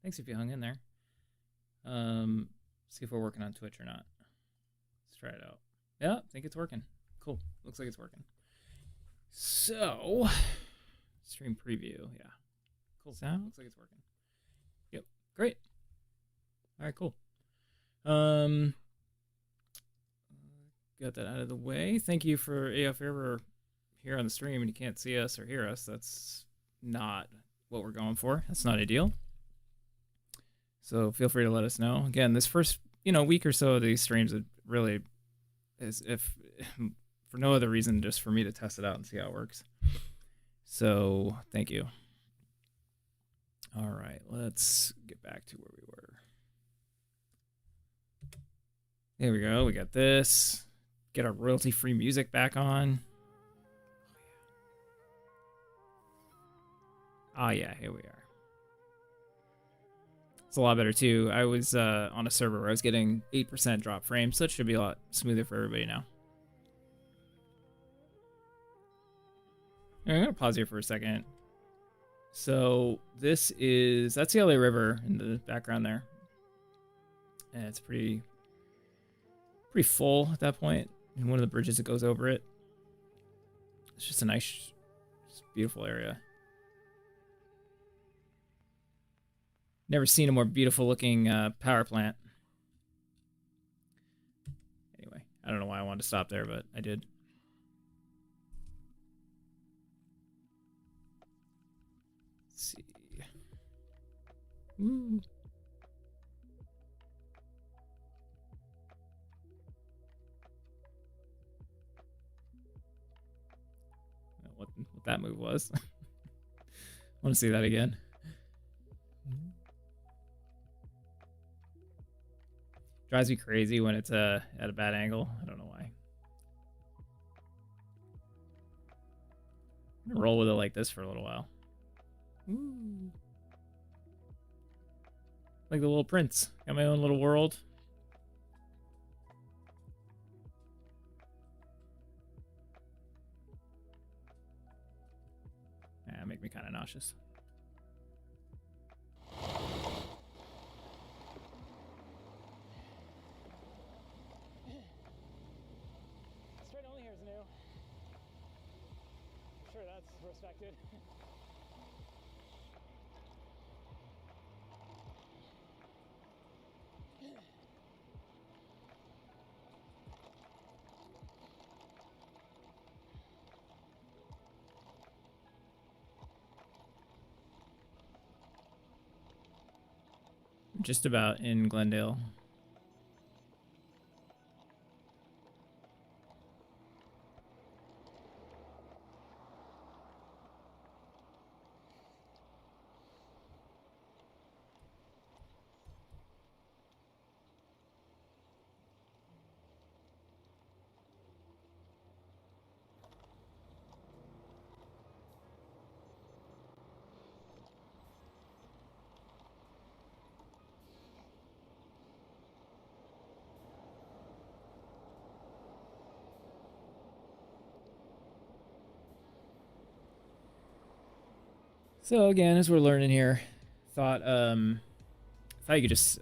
Thanks if you hung in there. See if we're working on Twitch or not. Let's try it out. Yeah, I think it's working. Cool. Looks like it's working. So, stream preview. Yeah. Cool. Sound. Looks like it's working. Yep. Great. All right. Cool. Got that out of the way. Thank you for if you're ever here on the stream and you can't see us or hear us. That's not what we're going for. That's not ideal. So feel free to let us know. Again, this first week or so of these streams, it really is if for no other reason, just for me to test it out and see how it works. So thank you. All right, let's get back to where we were. There we go. We got this. Get our royalty-free music back on. Oh yeah, here we are. It's a lot better too. I was on a server where I was getting 8% drop frames, so it should be a lot smoother for everybody now. I'm gonna pause here for a second. So that's the LA River in the background there. And it's pretty full at that point. And one of the bridges that goes over it. It's just a nice, beautiful area. Never seen a more beautiful looking power plant. Anyway, I don't know why I wanted to stop there, but I did. Let's see. Ooh. What that move was. I want to see that again. Drives me crazy when it's at a bad angle. I don't know why. I'm gonna roll with it like this for a little while. Ooh. Like the little prince. Got my own little world. Yeah, make me kind of nauseous. Straight only here is new. I'm sure that's respected. Just about in Glendale. So again, as we're learning here, thought you could just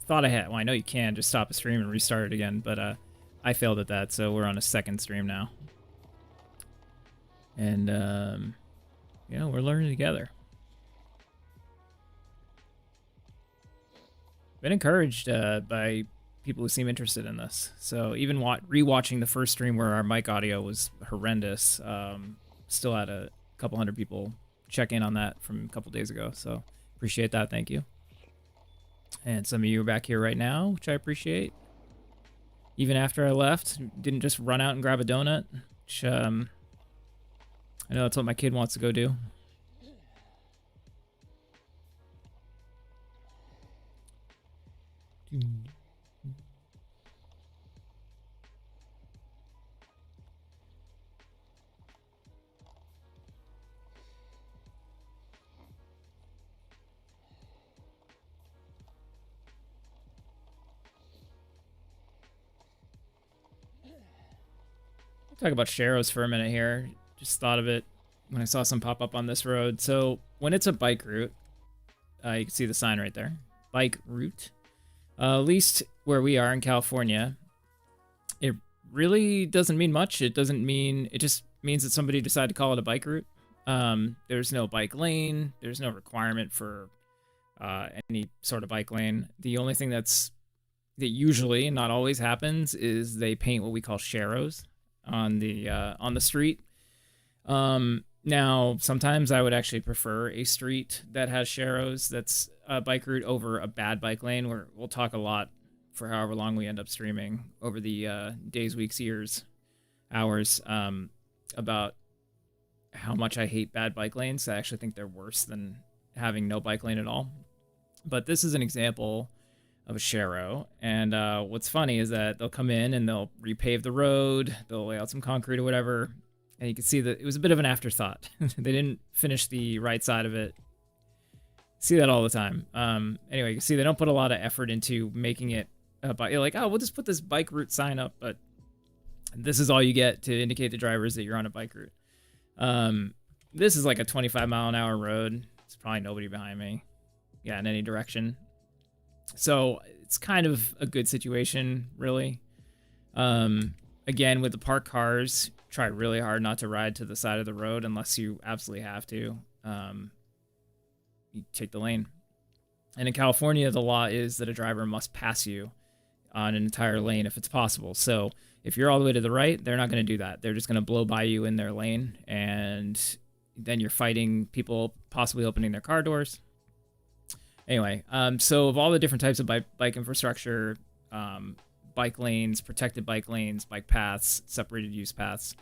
thought ahead. Well, I know you can just stop a stream and restart it again, but I failed at that, so we're on a second stream now, and we're learning together. Been encouraged by people who seem interested in this. So even rewatching the first stream where our mic audio was horrendous, still had a couple hundred people check in on that from a couple days ago. So appreciate that. Thank you. And some of you are back here right now, which I appreciate. Even after I left, didn't just run out and grab a donut, which I know that's what my kid wants to go do. Talk about Sharrows for a minute here. Just thought of it when I saw some pop up on this road. So when it's a bike route, You can see the sign right there. Bike route. At least where we are in California, it really doesn't mean much. It just means that somebody decided to call it a bike route. There's no bike lane. There's no requirement for any sort of bike lane. The only thing that usually and not always happens is they paint what we call sharrows on the street. Now, sometimes I would actually prefer a street that has sharrows that's a bike route over a bad bike lane, where we'll talk a lot for however long we end up streaming over the days, weeks, years, hours, about how much I hate bad bike lanes. I actually think they're worse than having no bike lane at all. But this is an example of a sharrow, and what's funny is that they'll come in and they'll repave the road, they'll lay out some concrete or whatever, and you can see that it was a bit of an afterthought. They didn't finish the right side of it. See that all the time. Anyway, you can see they don't put a lot of effort into making it you're like, oh, we'll just put this bike route sign up, but this is all you get to indicate to drivers that you're on a bike route. This is like a 25-mile-an-hour road. There's probably nobody behind me. Yeah, in any direction. So it's kind of a good situation, really. Again, with the parked cars, try really hard not to ride to the side of the road unless you absolutely have to. You take the lane. And in California, the law is that a driver must pass you on an entire lane if it's possible. So if you're all the way to the right, they're not going to do that. They're just going to blow by you in their lane, and then you're fighting people possibly opening their car doors. Anyway, so of all the different types of bike infrastructure, bike lanes, protected bike lanes, bike paths, separated use paths,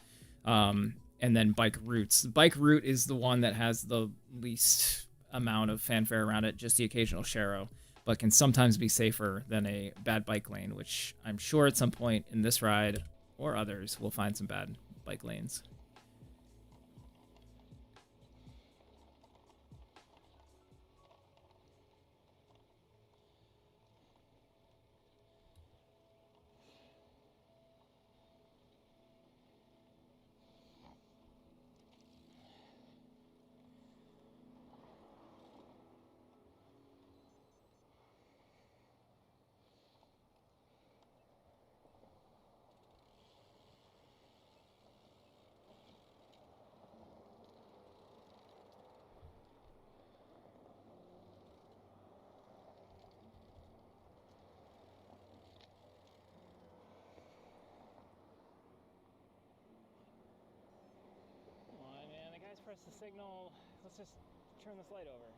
and then bike routes. The bike route is the one that has the least amount of fanfare around it, just the occasional sharrow, but can sometimes be safer than a bad bike lane, which I'm sure at some point in this ride or others we'll find some bad bike lanes. Come on, man. The guys pressed the signal. Let's just turn this light over.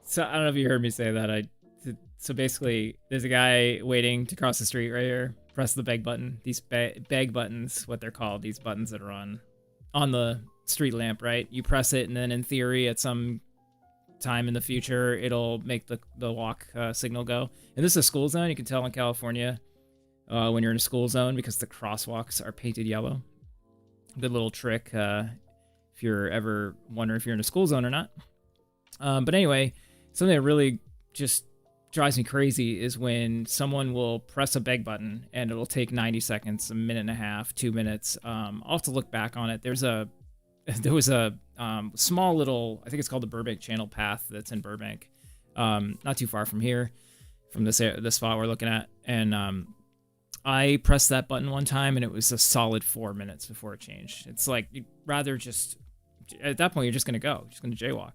So I don't know if you heard me say that. So basically, there's a guy waiting to cross the street right here. Press the beg button. These beg buttons, what they're called, these buttons that are on the street lamp, right? You press it, and then in theory, at some time in the future, it'll make the walk signal go. And this is a school zone. You can tell in California when you're in a school zone because the crosswalks are painted yellow. Good little trick if you're ever wondering if you're in a school zone or not. But anyway, something that really just drives me crazy is when someone will press a beg button and it'll take 90 seconds, a minute and a half, 2 minutes. I'll have to look back on it. There was a small little, I think it's called the Burbank Channel Path that's in Burbank, not too far from here, from this spot we're looking at. And I pressed that button one time and it was a solid 4 minutes before it changed. It's like, you'd rather just, at that point, you're just going to go, just going to jaywalk.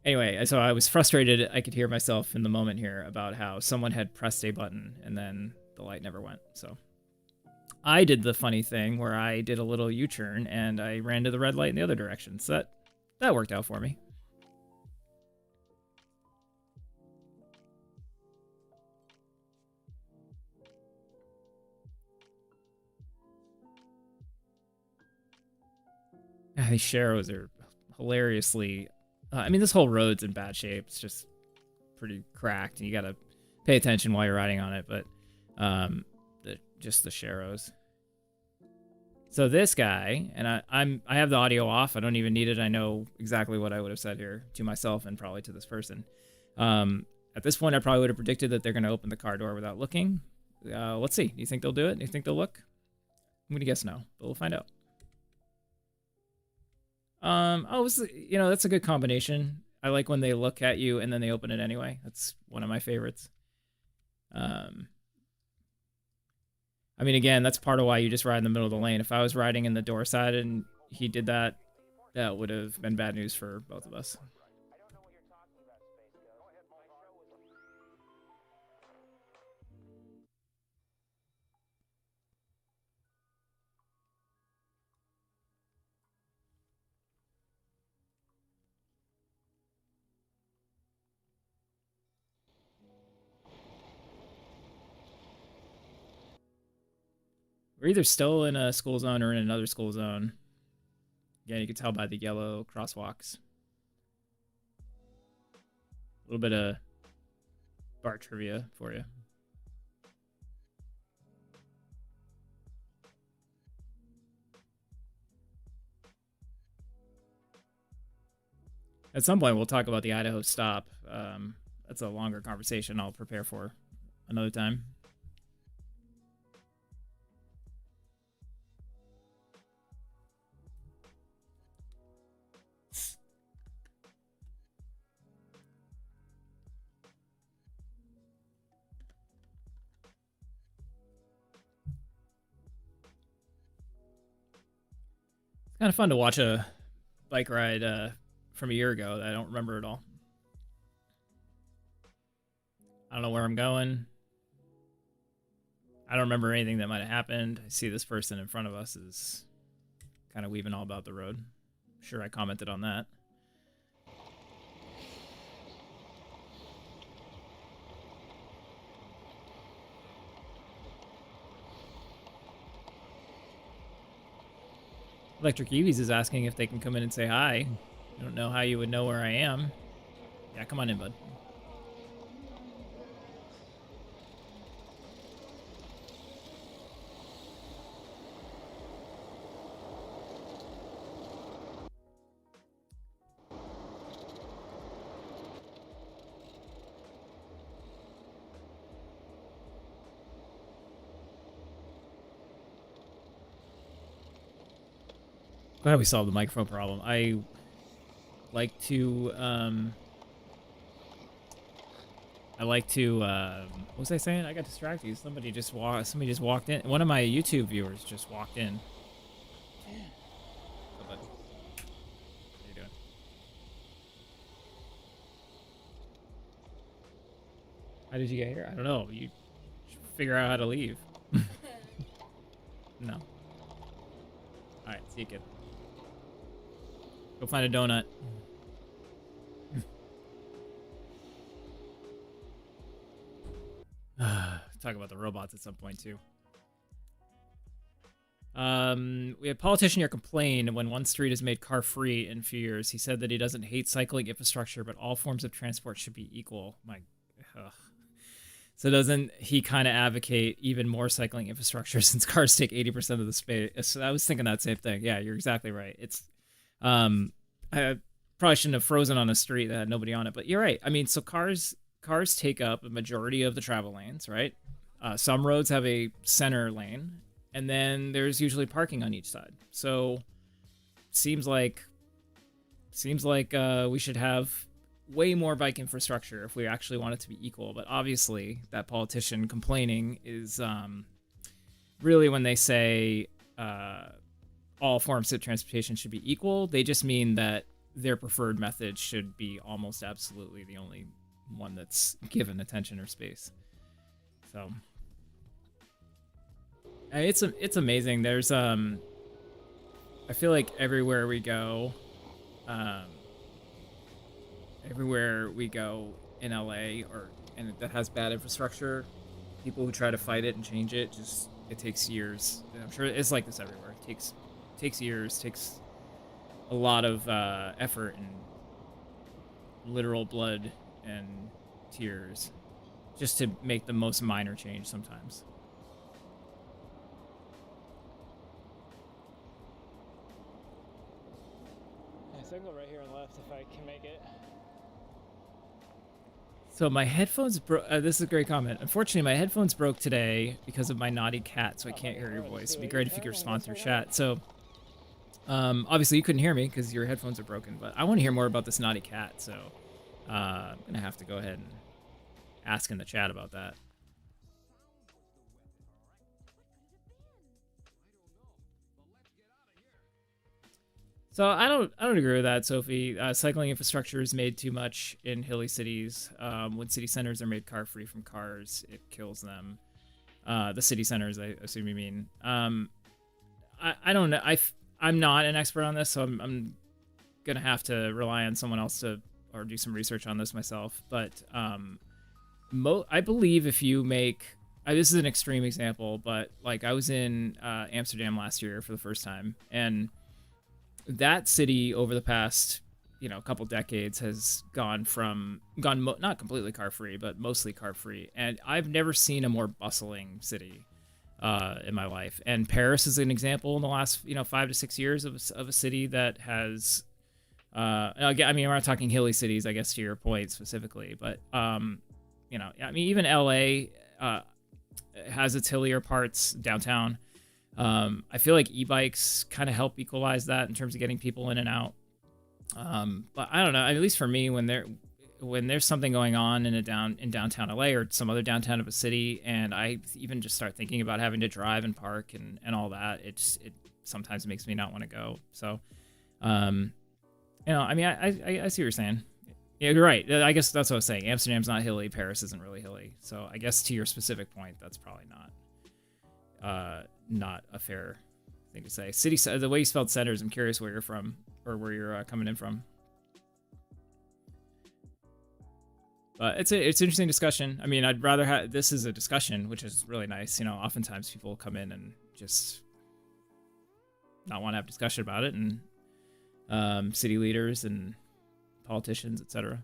Anyway, so I was frustrated. I could hear myself in the moment here about how someone had pressed a button and then the light never went. So I did the funny thing where I did a little U-turn and I ran to the red light in the other direction. So that worked out for me. These sharrows are hilariously... I mean, this whole road's in bad shape. It's just pretty cracked, and you gotta pay attention while you're riding on it, but just the sharrows. So this guy, and I have the audio off. I don't even need it. I know exactly what I would have said here to myself and probably to this person. At this point, I probably would have predicted that they're going to open the car door without looking, Let's see. Do you think they'll do it? Do you think they'll look? I'm gonna guess no, but we'll find out. That's a good combination. I like when they look at you and then they open it anyway. That's one of my favorites. Um, I mean, again, that's part of why you just ride in the middle of the lane. If I was riding in the door side and he did that, that would have been bad news for both of us. We're either still in a school zone or in another school zone. Again, you can tell by the yellow crosswalks. A little bit of BART trivia for you. At some point, we'll talk about the Idaho stop. That's a longer conversation I'll prepare for another time. It's kind of fun to watch a bike ride from a year ago that I don't remember at all. I don't know where I'm going. I don't remember anything that might have happened. I see this person in front of us is kind of weaving all about the road. I'm sure I commented on that. Electric Eevees is asking if they can come in and say hi. I don't know how you would know where I am. Yeah, come on in, bud. Glad we solved the microphone problem. I like to what was I saying? I got distracted. Somebody just walked in. One of my YouTube viewers just walked in. Oh, bud. What are you doing? How did you get here? I don't know. You should figure out how to leave. No. Alright, see you, kid. Go find a donut. Talk about the robots at some point too. We had a politician here complain when one street is made car free in a few years. He said that he doesn't hate cycling infrastructure, but all forms of transport should be equal. So doesn't he kind of advocate even more cycling infrastructure since cars take 80% of the space? So I was thinking that same thing. Yeah, you're exactly right. It's I probably shouldn't have frozen on a street that had nobody on it, but you're right. I mean, so cars take up a majority of the travel lanes, right? Some roads have a center lane, and then there's usually parking on each side. So seems like we should have way more bike infrastructure if we actually want it to be equal. But obviously, that politician complaining is really when they say all forms of transportation should be equal, they just mean that their preferred method should be almost absolutely the only one that's given attention or space. So it's amazing. There's I feel like everywhere we go in LA and that has bad infrastructure, people who try to fight it and change it, it takes years. And I'm sure it's like this everywhere. It takes years, takes a lot of effort and literal blood and tears just to make the most minor change sometimes. Yeah, signal right here on the left if I can make it. So my headphones broke. This is a great comment. Unfortunately, my headphones broke today because of my naughty cat, so I can't hear your voice. It'd be great if you could respond through chat. So, obviously you couldn't hear me because your headphones are broken, but I want to hear more about this naughty cat. So, I'm gonna have to go ahead and ask in the chat about that. So I don't agree with that, Sophie. Cycling infrastructure is made too much in hilly cities. When city centers are made car free from cars, it kills them. The city centers, I assume you mean. I don't know. I'm not an expert on this, so I'm gonna have to rely on someone else to or do some research on this myself. But I believe if you make this is an extreme example, but like I was in Amsterdam last year for the first time, and that city over the past couple decades has gone not completely car free but mostly car free, and I've never seen a more bustling city in my life. And Paris is an example in the last 5 to 6 years of a city that has I mean, we're not talking hilly cities, I guess, to your point specifically, but I mean, even LA has its hillier parts downtown. I feel like e-bikes kind of help equalize that in terms of getting people in and out. But I don't know. At least for me, when there's something going on in downtown LA or some other downtown of a city, and I even just start thinking about having to drive and park and all that, it sometimes makes me not want to go. So, I mean, I see what you're saying. Yeah, you're right. I guess that's what I was saying. Amsterdam's not hilly. Paris isn't really hilly. So I guess to your specific point, that's probably not a fair thing to say. The way you spelled centers, I'm curious where you're from or where you're coming in from. But it's interesting discussion. I mean, I'd rather have this is a discussion, which is really nice. Oftentimes people come in and just not want to have discussion about it, and city leaders and politicians, etc.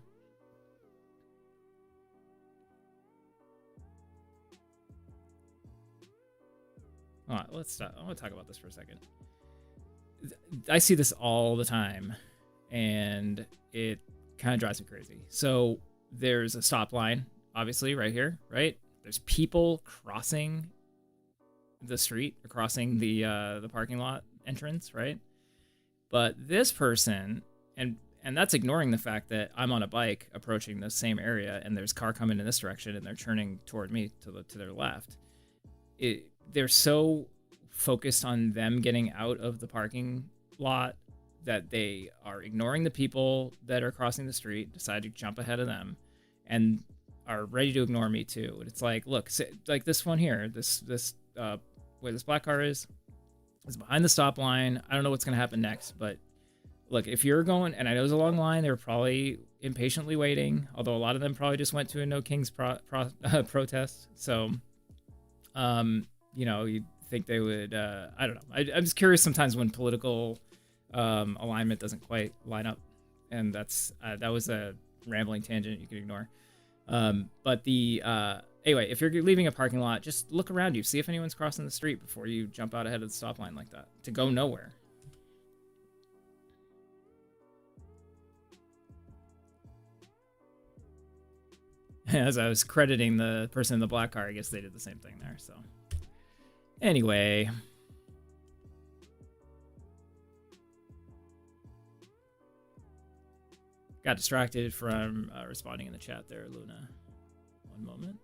All right, let's stop. I want to talk about this for a second. I see this all the time, and it kind of drives me crazy. So there's a stop line, obviously, right here, right? There's people crossing the street or crossing the parking lot entrance, right? But this person, and that's ignoring the fact that I'm on a bike approaching the same area, and there's a car coming in this direction, and they're turning toward me to their left. They're so focused on them getting out of the parking lot that they are ignoring the people that are crossing the street, decide to jump ahead of them, and are ready to ignore me too. And it's like, look, like this one here, this where this black car is behind the stop line. I don't know what's gonna happen next, but look, if you're going, and I know there's a long line, they're probably impatiently waiting, although a lot of them probably just went to a No Kings protest. So, you'd think they would, I don't know. I'm just curious sometimes when political alignment doesn't quite line up. And that was a rambling tangent you can ignore. But anyway, if you're leaving a parking lot, just look around you. See if anyone's crossing the street before you jump out ahead of the stop line like that to go nowhere. As I was crediting the person in the black car, I guess they did the same thing there. So anyway, got distracted from responding in the chat there, Luna. One moment.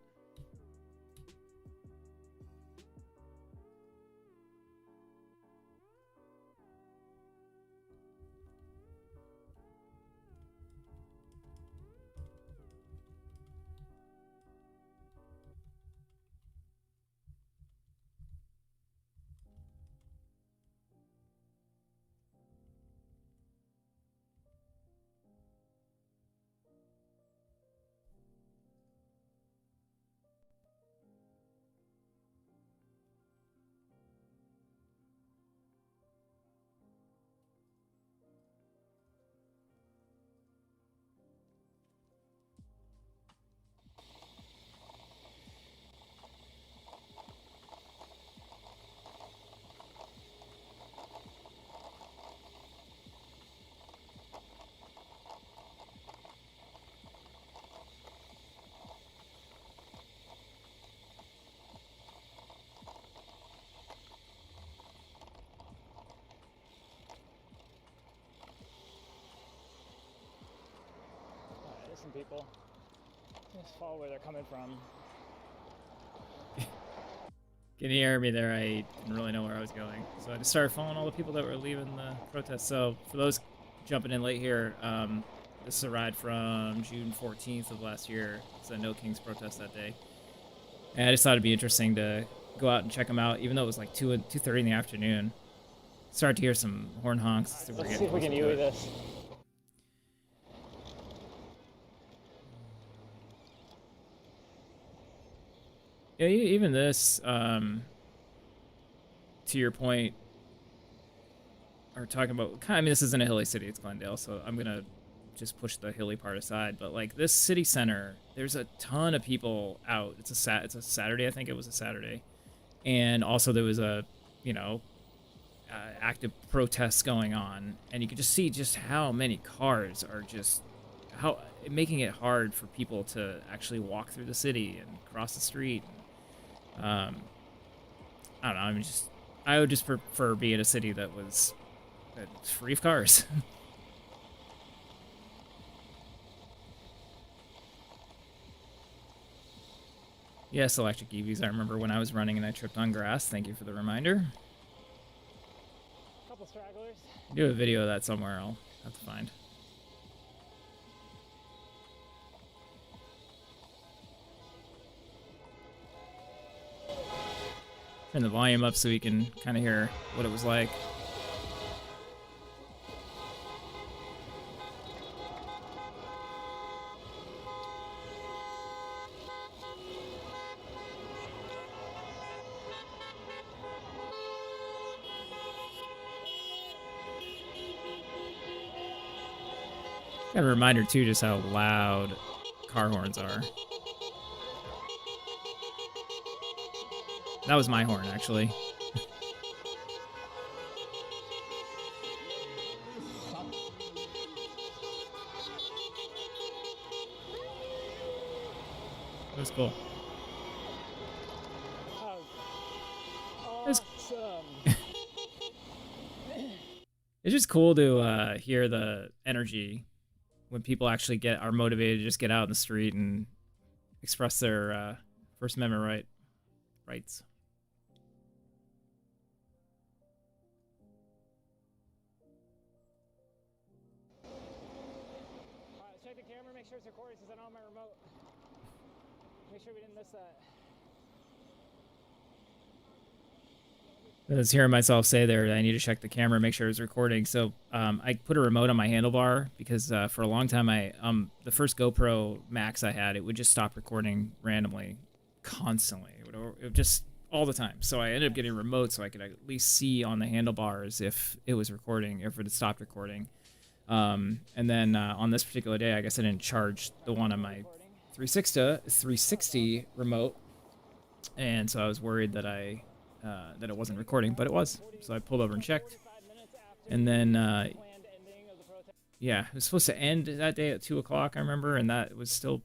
some people. Just follow where they're coming from. Can you hear me there? I didn't really know where I was going. So I just started following all the people that were leaving the protest. So for those jumping in late here, this is a ride from June 14th of last year. It's a No Kings protest that day. And I just thought it'd be interesting to go out and check them out, even though it was like 2:30 in the afternoon. Started to hear some horn honks. Let's see if we can UE this. Yeah, even this, to your point, are talking about, I mean, this isn't a hilly city, it's Glendale, so I'm going to just push the hilly part aside. But like this city center, there's a ton of people out. It's a Saturday, I think it was a Saturday. And also there was a, active protests going on. And you could just see just how many cars are just, making it hard for people to actually walk through the city and cross the street. I don't know. I would just prefer being in a city that was free of cars. Yes, electric EVs. I remember when I was running and I tripped on grass. Thank you for the reminder. Couple stragglers. Do a video of that somewhere. I'll have to find. Turn the volume up so we can kind of hear what it was like. Got a reminder too, just how loud car horns are. That was my horn, actually. That was cool. It's just cool to hear the energy when people actually are motivated to just get out in the street and express their First Amendment rights. Check the camera, make sure it's recording since I don't have my remote. Make sure we didn't miss that. I was hearing myself say there that I need to check the camera, make sure it's recording. So I put a remote on my handlebar because for a long time, the first GoPro Max I had, it would just stop recording randomly, constantly. It would just all the time. So I ended up getting a remote so I could at least see on the handlebars if it was recording, if it had stopped recording. And then on this particular day, I guess I didn't charge the one on my 360 remote, and so I was worried that that it wasn't recording, but it was. So I pulled over and checked, and then yeah, it was supposed to end that day at 2 o'clock, I remember, and that was still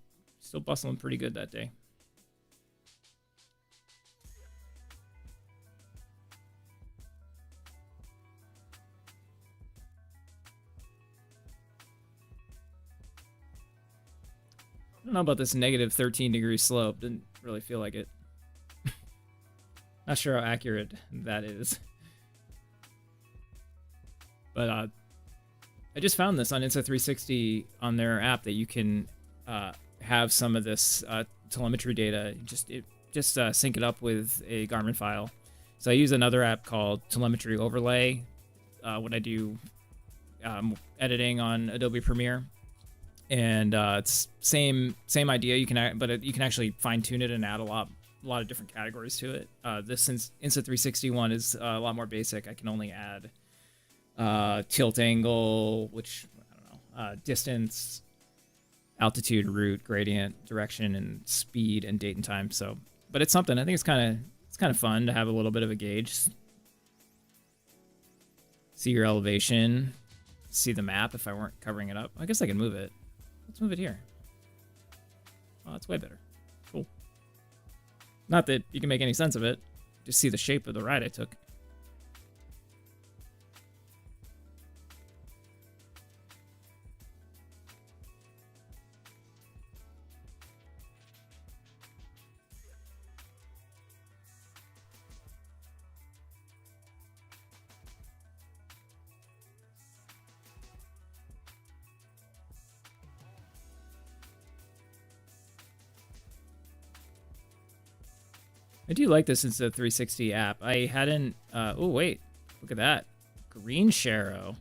bustling pretty good that day. I don't know about this negative 13-degree slope. Didn't really feel like it. Not sure how accurate that is. But I just found this on Insta360 on their app that you can have some of this telemetry data. Just sync it up with a Garmin file. So I use another app called Telemetry Overlay when I do editing on Adobe Premiere. And it's same idea. You can actually fine tune it and add a lot of different categories to it. This Insta360 one is a lot more basic. I can only add tilt angle, which I don't know, distance, altitude, route, gradient, direction, and speed, and date and time. So, but it's something. I think it's kind of fun to have a little bit of a gauge. See your elevation. See the map if I weren't covering it up. I guess I can move it. Let's move it here. Oh, that's way better. Cool. Not that you can make any sense of it. Just see the shape of the ride I took. I do like this Insta360 app. I hadn't. Oh wait, look at that, green Sharo.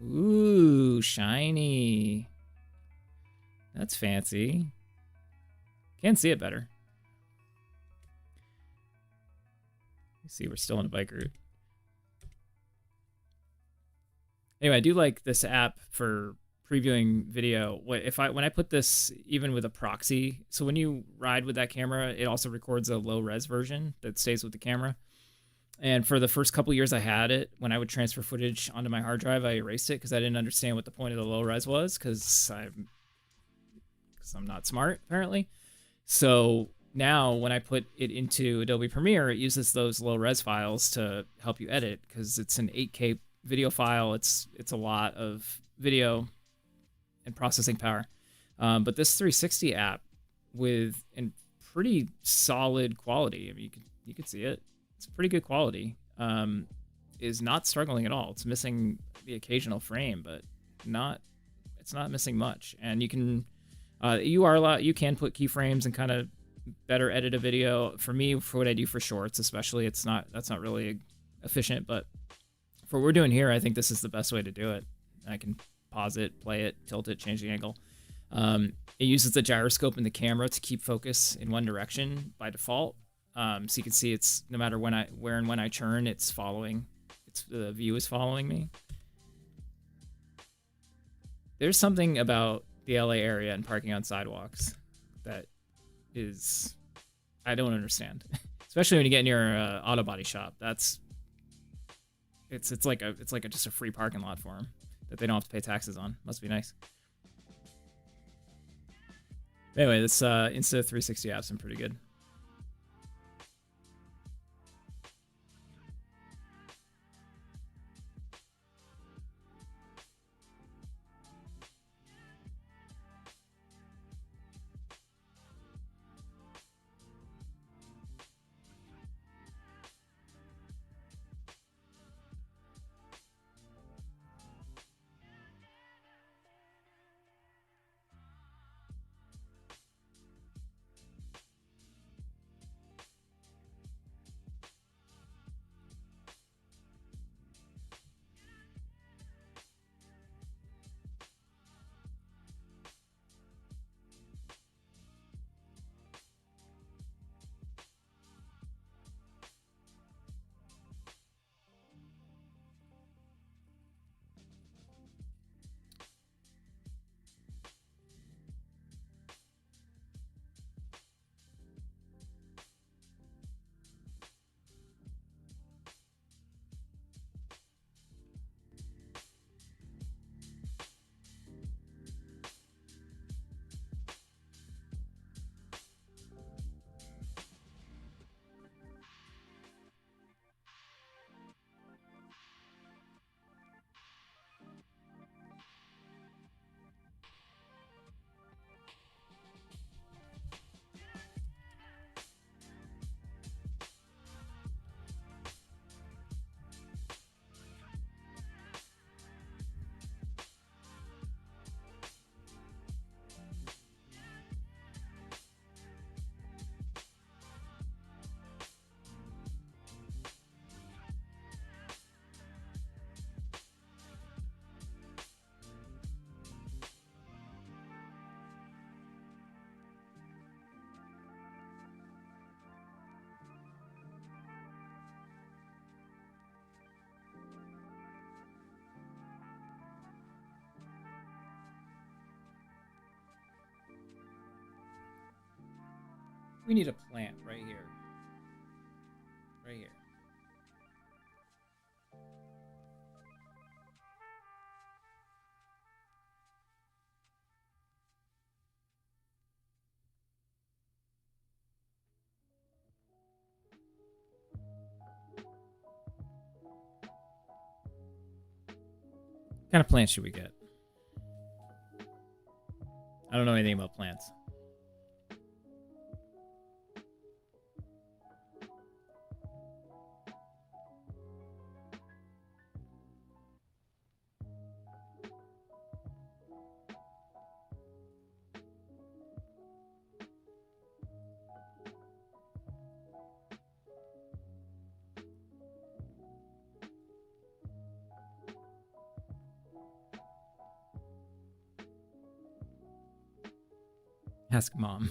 Ooh, shiny. That's fancy. Can't see it better. You see, we're still in a bike route. Anyway, I do like this app for previewing video. When I put this even with a proxy, so when you ride with that camera, it also records a low res version that stays with the camera. And for the first couple years I had it, when I would transfer footage onto my hard drive, I erased it because I didn't understand what the point of the low res was, because I'm not smart apparently. So now when I put it into Adobe Premiere, it uses those low res files to help you edit, because it's an 8K video file. It's a lot of video and processing power. But this 360 app with in pretty solid quality, I mean, you can see it. It's pretty good quality. Is not struggling at all. It's missing the occasional frame, but it's not missing much. And you can you can put keyframes and kind of better edit a video. For me, for what I do for shorts, especially, that's not really efficient, but for what we're doing here, I think this is the best way to do it. I can pause it, play it, tilt it, change the angle. It uses the gyroscope in the camera to keep focus in one direction by default. So you can see it's no matter where and when I turn, it's following. The view is following me. There's something about the LA area and parking on sidewalks that is I don't understand, especially when you get near an auto body shop. It's like just a free parking lot for them that they don't have to pay taxes on. Must be nice. Anyway, this Insta360 app's been pretty good. We need a plant right here. Right here. What kind of plants should we get? I don't know anything about plants. Ask mom.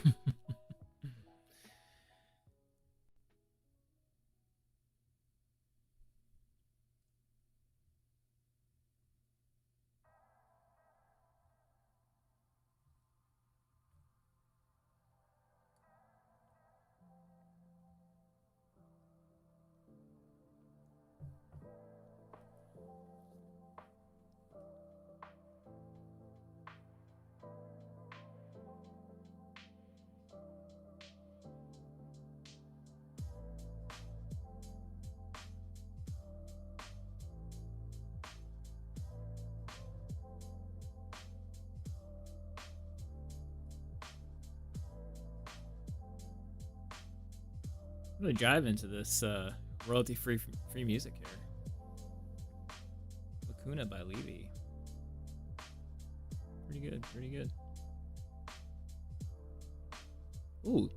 Really dive into this royalty-free free music here. Lacuna by Levy. Pretty good, pretty good. Ooh.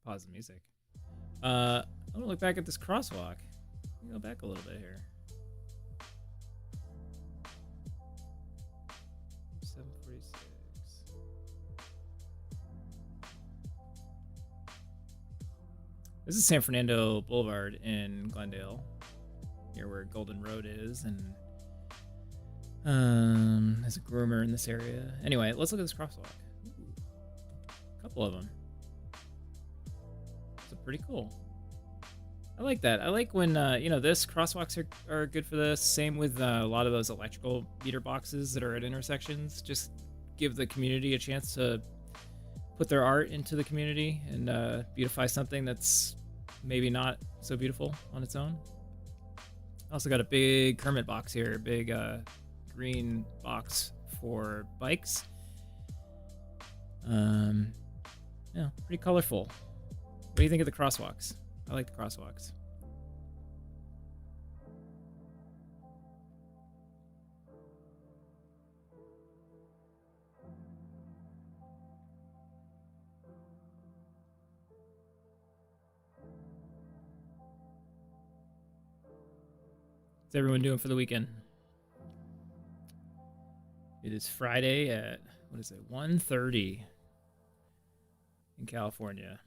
Pause the music. I want to look back at this crosswalk. Let me go back a little bit here. 746. This is San Fernando Boulevard in Glendale, here where Golden Road is, and there's a groomer in this area. Anyway, let's look at this crosswalk. Ooh, a couple of them. It's pretty cool. I like that. I like when this crosswalks are good for this. Same with a lot of those electrical meter boxes that are at intersections. Just give the community a chance to put their art into the community and beautify something that's maybe not so beautiful on its own. Also got a big Kermit box here, big green box for bikes. Yeah, pretty colorful. What do you think of the crosswalks? I like the crosswalks. What's everyone doing for the weekend? It is Friday at, 1:30 in California.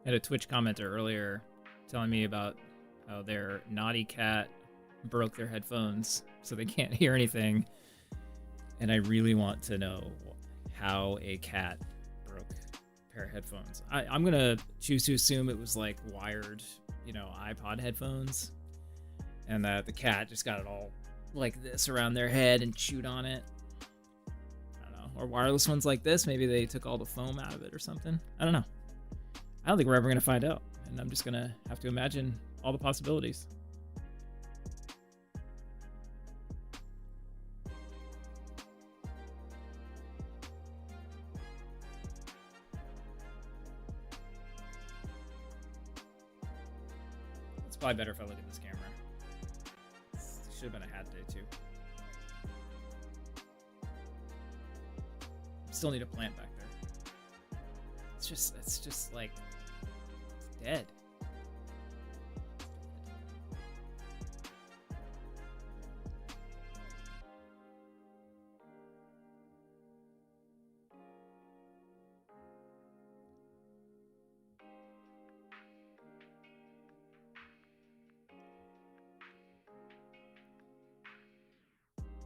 I had a Twitch commenter earlier telling me about how their naughty cat broke their headphones so they can't hear anything. And I really want to know how a cat broke a pair of headphones. I'm going to choose to assume it was like wired, iPod headphones. And that the cat just got it all like this around their head and chewed on it. I don't know. Or wireless ones like this. Maybe they took all the foam out of it or something. I don't know. I don't think we're ever going to find out. And I'm just going to have to imagine all the possibilities. It's probably better if I look at this camera. Should have been a hat day too. Still need a plant back there. It's just like, it's dead.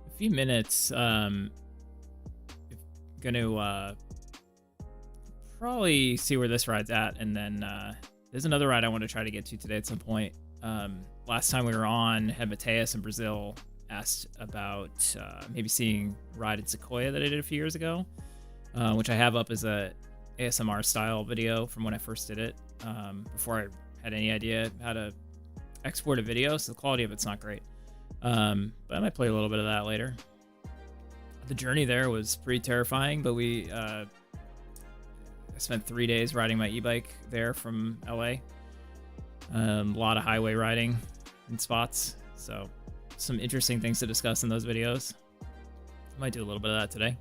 A few minutes, gonna probably see where this ride's at, and then there's another ride I want to try to get to today at some point. Last time we were on, had Mateus in Brazil asked about maybe seeing a ride in Sequoia that I did a few years ago, which I have up as a ASMR style video from when I first did it, before I had any idea how to export a video, so the quality of it's not great. But I might play a little bit of that later. The journey there was pretty terrifying, but I spent 3 days riding my e-bike there from LA. A lot of highway riding in spots. So some interesting things to discuss in those videos. Might do a little bit of that today.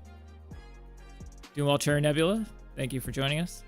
Doing well, Cherry Nebula. Thank you for joining us.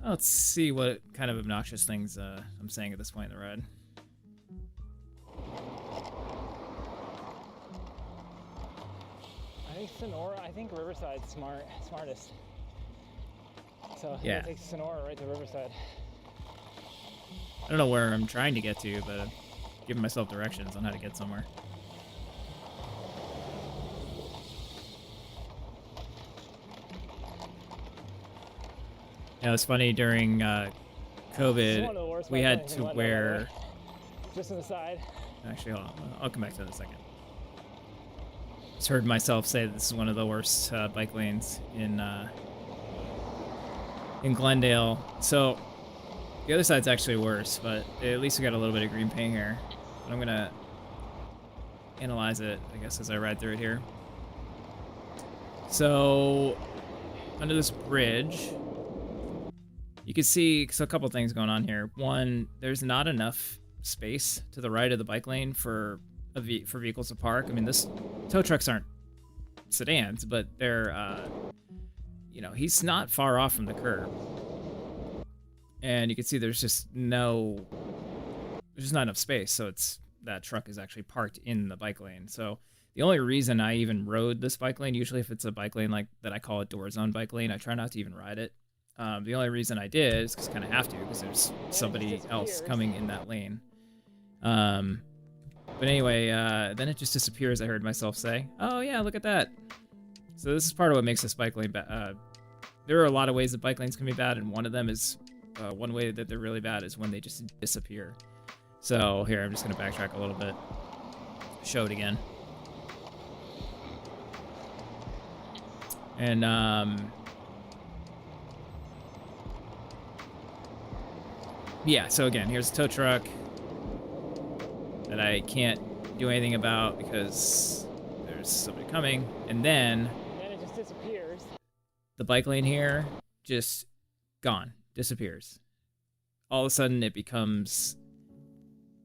Let's see what kind of obnoxious things I'm saying at this point in the ride. I think Sonora, I think Riverside's smartest. So yeah, I'm gonna take Sonora right to Riverside. I don't know where I'm trying to get to, but I'm giving myself directions on how to get somewhere. Yeah, it's funny during COVID, we had to wear. Just on the side. Actually, hold on. I'll come back to that in a second. Just heard myself say that this is one of the worst bike lanes in Glendale. So the other side's actually worse, but at least we got a little bit of green paint here. But I'm gonna analyze it, I guess, as I ride through it here. So under this bridge, you can see a couple things going on here. One, there's not enough space to the right of the bike lane for vehicles to park. I mean, this tow trucks aren't sedans, but they're, you know, he's not far off from the curb. And you can see there's just not enough space. So that truck is actually parked in the bike lane. So the only reason I even rode this bike lane, usually if it's a bike lane like that, I call it door zone bike lane, I try not to even ride it. The only reason I did is because I kind of have to, because there's somebody else coming in that lane. But anyway, then it just disappears, I heard myself say. Oh yeah, look at that. So this is part of what makes this bike lane bad. There are a lot of ways that bike lanes can be bad, and one of them is, one way that they're really bad is when they just disappear. So here, I'm just gonna backtrack a little bit. Show it again. And, yeah, so again, here's a tow truck that I can't do anything about because there's somebody coming. And then it just disappears. The bike lane here, just gone, disappears. All of a sudden it becomes,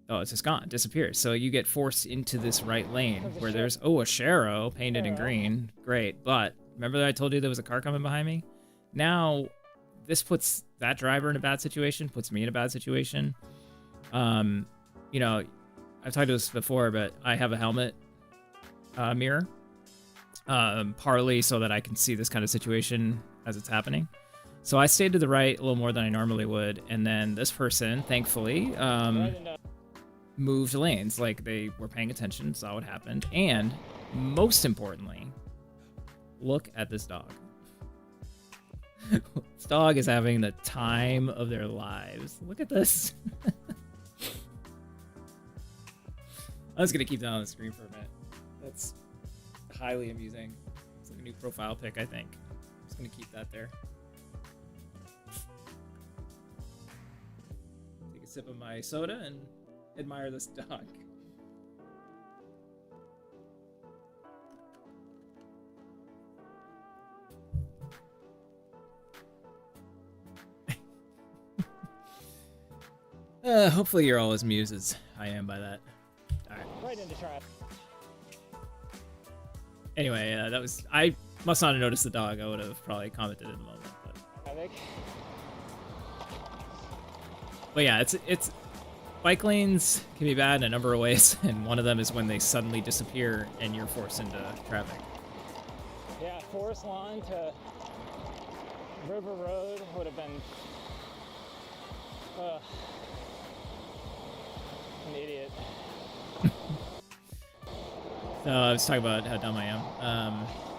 oh, it's just gone, disappears. So you get forced into this right lane where there's, a Shero painted in green. Great, but remember that I told you there was a car coming behind me? Now, this puts that driver in a bad situation, puts me in a bad situation. You know, I've talked to this before, but I have a helmet mirror, partly so that I can see this kind of situation as it's happening. So I stayed to the right a little more than I normally would, and then this person, thankfully, moved lanes. Like, they were paying attention, saw what happened, and most importantly, look at this dog. This dog is having the time of their lives. Look at this. I'm just gonna keep that on the screen for a minute. That's highly amusing. It's like a new profile pic, I think. I'm just gonna keep that there. Take a sip of my soda and admire this dog. Hopefully you're all as amused as I am by that. Alright. Right into traffic. Anyway, I must not have noticed the dog. I would have probably commented in the moment. But yeah, it's bike lanes can be bad in a number of ways, and one of them is when they suddenly disappear and you're forced into traffic. Yeah, Forest Lawn to River Road would have been an idiot. So I was talking about how dumb I am.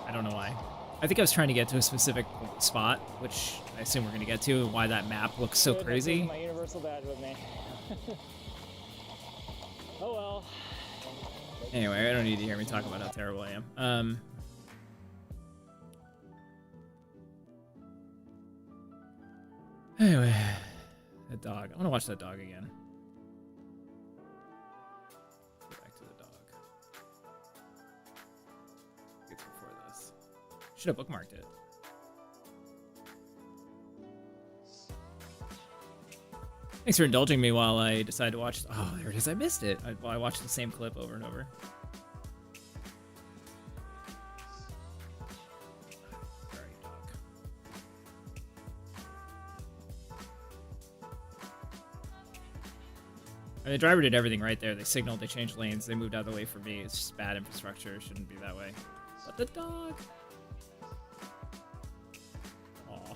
I don't know why. I think I was trying to get to a specific spot, which I assume we're going to get to, and why that map looks so crazy. My universal badge with me. Oh well. Anyway, I don't need to hear me talk about how terrible I am. Anyway, that dog. I want to watch that dog again. Go back to the dog. It's before this. Should have bookmarked it. Thanks for indulging me while I decided to watch. Oh, there it is. I missed it. I watched the same clip over and over. I mean, the driver did everything right there. They signaled, they changed lanes, they moved out of the way for me. It's just bad infrastructure. It shouldn't be that way. But the dog. Aw.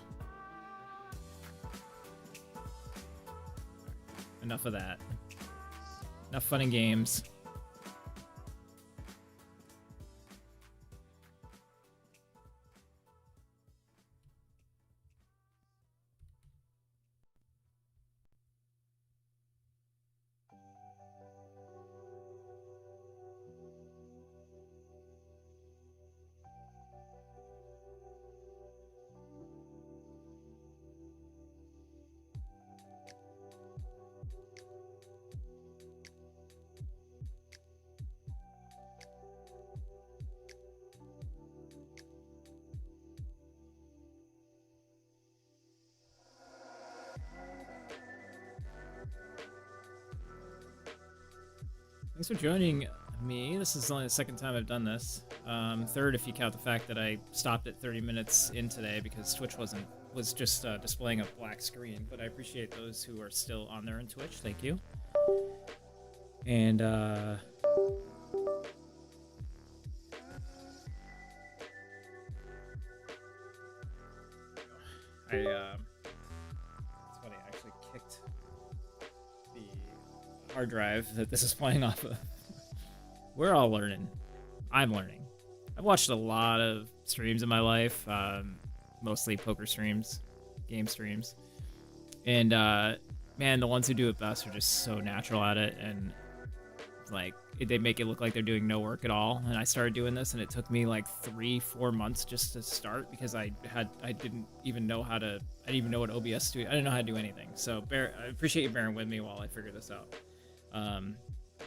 Enough of that. Enough fun and games. Thanks for joining me. This is only the second time I've done this. Third, if you count the fact that I stopped at 30 minutes in today because Twitch was just displaying a black screen. But I appreciate those who are still on there on Twitch. Thank you. And it's funny. I actually kicked the hard drive that this is playing off of. We're all learning. I'm learning. I've watched a lot of streams in my life, mostly poker streams, game streams, and man, the ones who do it best are just so natural at it, and like they make it look like they're doing no work at all. And I started doing this, and it took me like 3-4 months just to start because I didn't even know how to. I didn't even know what OBS Studio. I didn't know how to do anything. So I appreciate you bearing with me while I figure this out.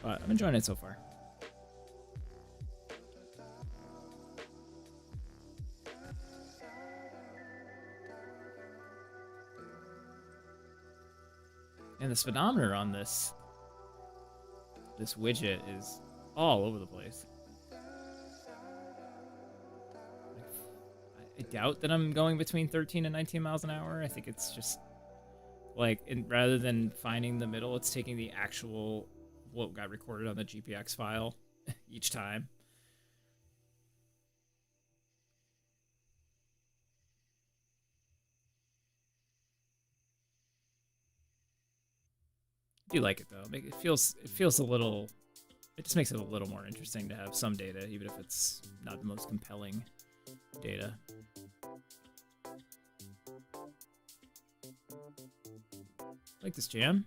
But I'm enjoying it so far. And the speedometer on this widget is all over the place. I doubt that I'm going between 13 and 19 miles an hour. I think it's just like, rather than finding the middle, it's taking the actual what got recorded on the GPX file each time. I do like it though. It feels a little. It just makes it a little more interesting to have some data, even if it's not the most compelling data. Like this jam.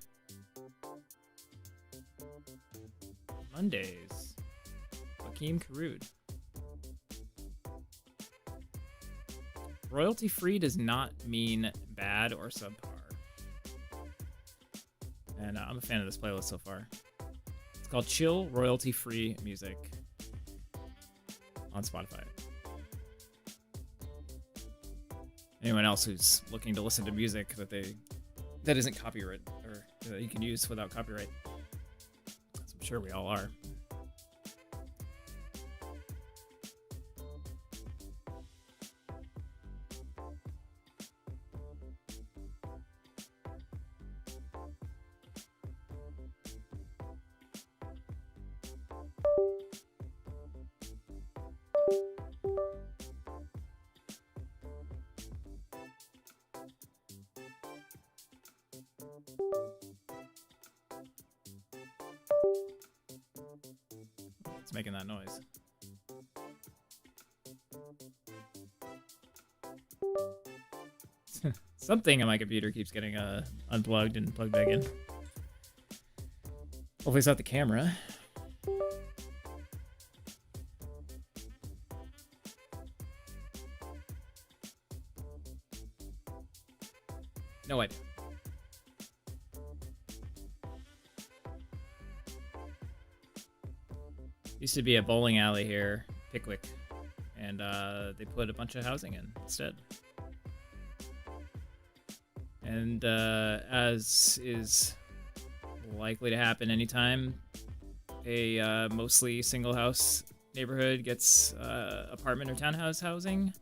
Mondays. Joaquim Karud. Royalty free does not mean bad or subpar. And I'm a fan of this playlist so far. It's called Chill Royalty Free Music on Spotify. Anyone else who's looking to listen to music that isn't copyright or that you can use without copyright, as I'm sure we all are. It's making that noise. Something on my computer keeps getting unplugged and plugged back in. Hopefully it's not the camera. No idea. Used to be a bowling alley here, Pickwick, and they put a bunch of housing in instead. And as is likely to happen anytime a mostly single house neighborhood gets apartment or townhouse housing,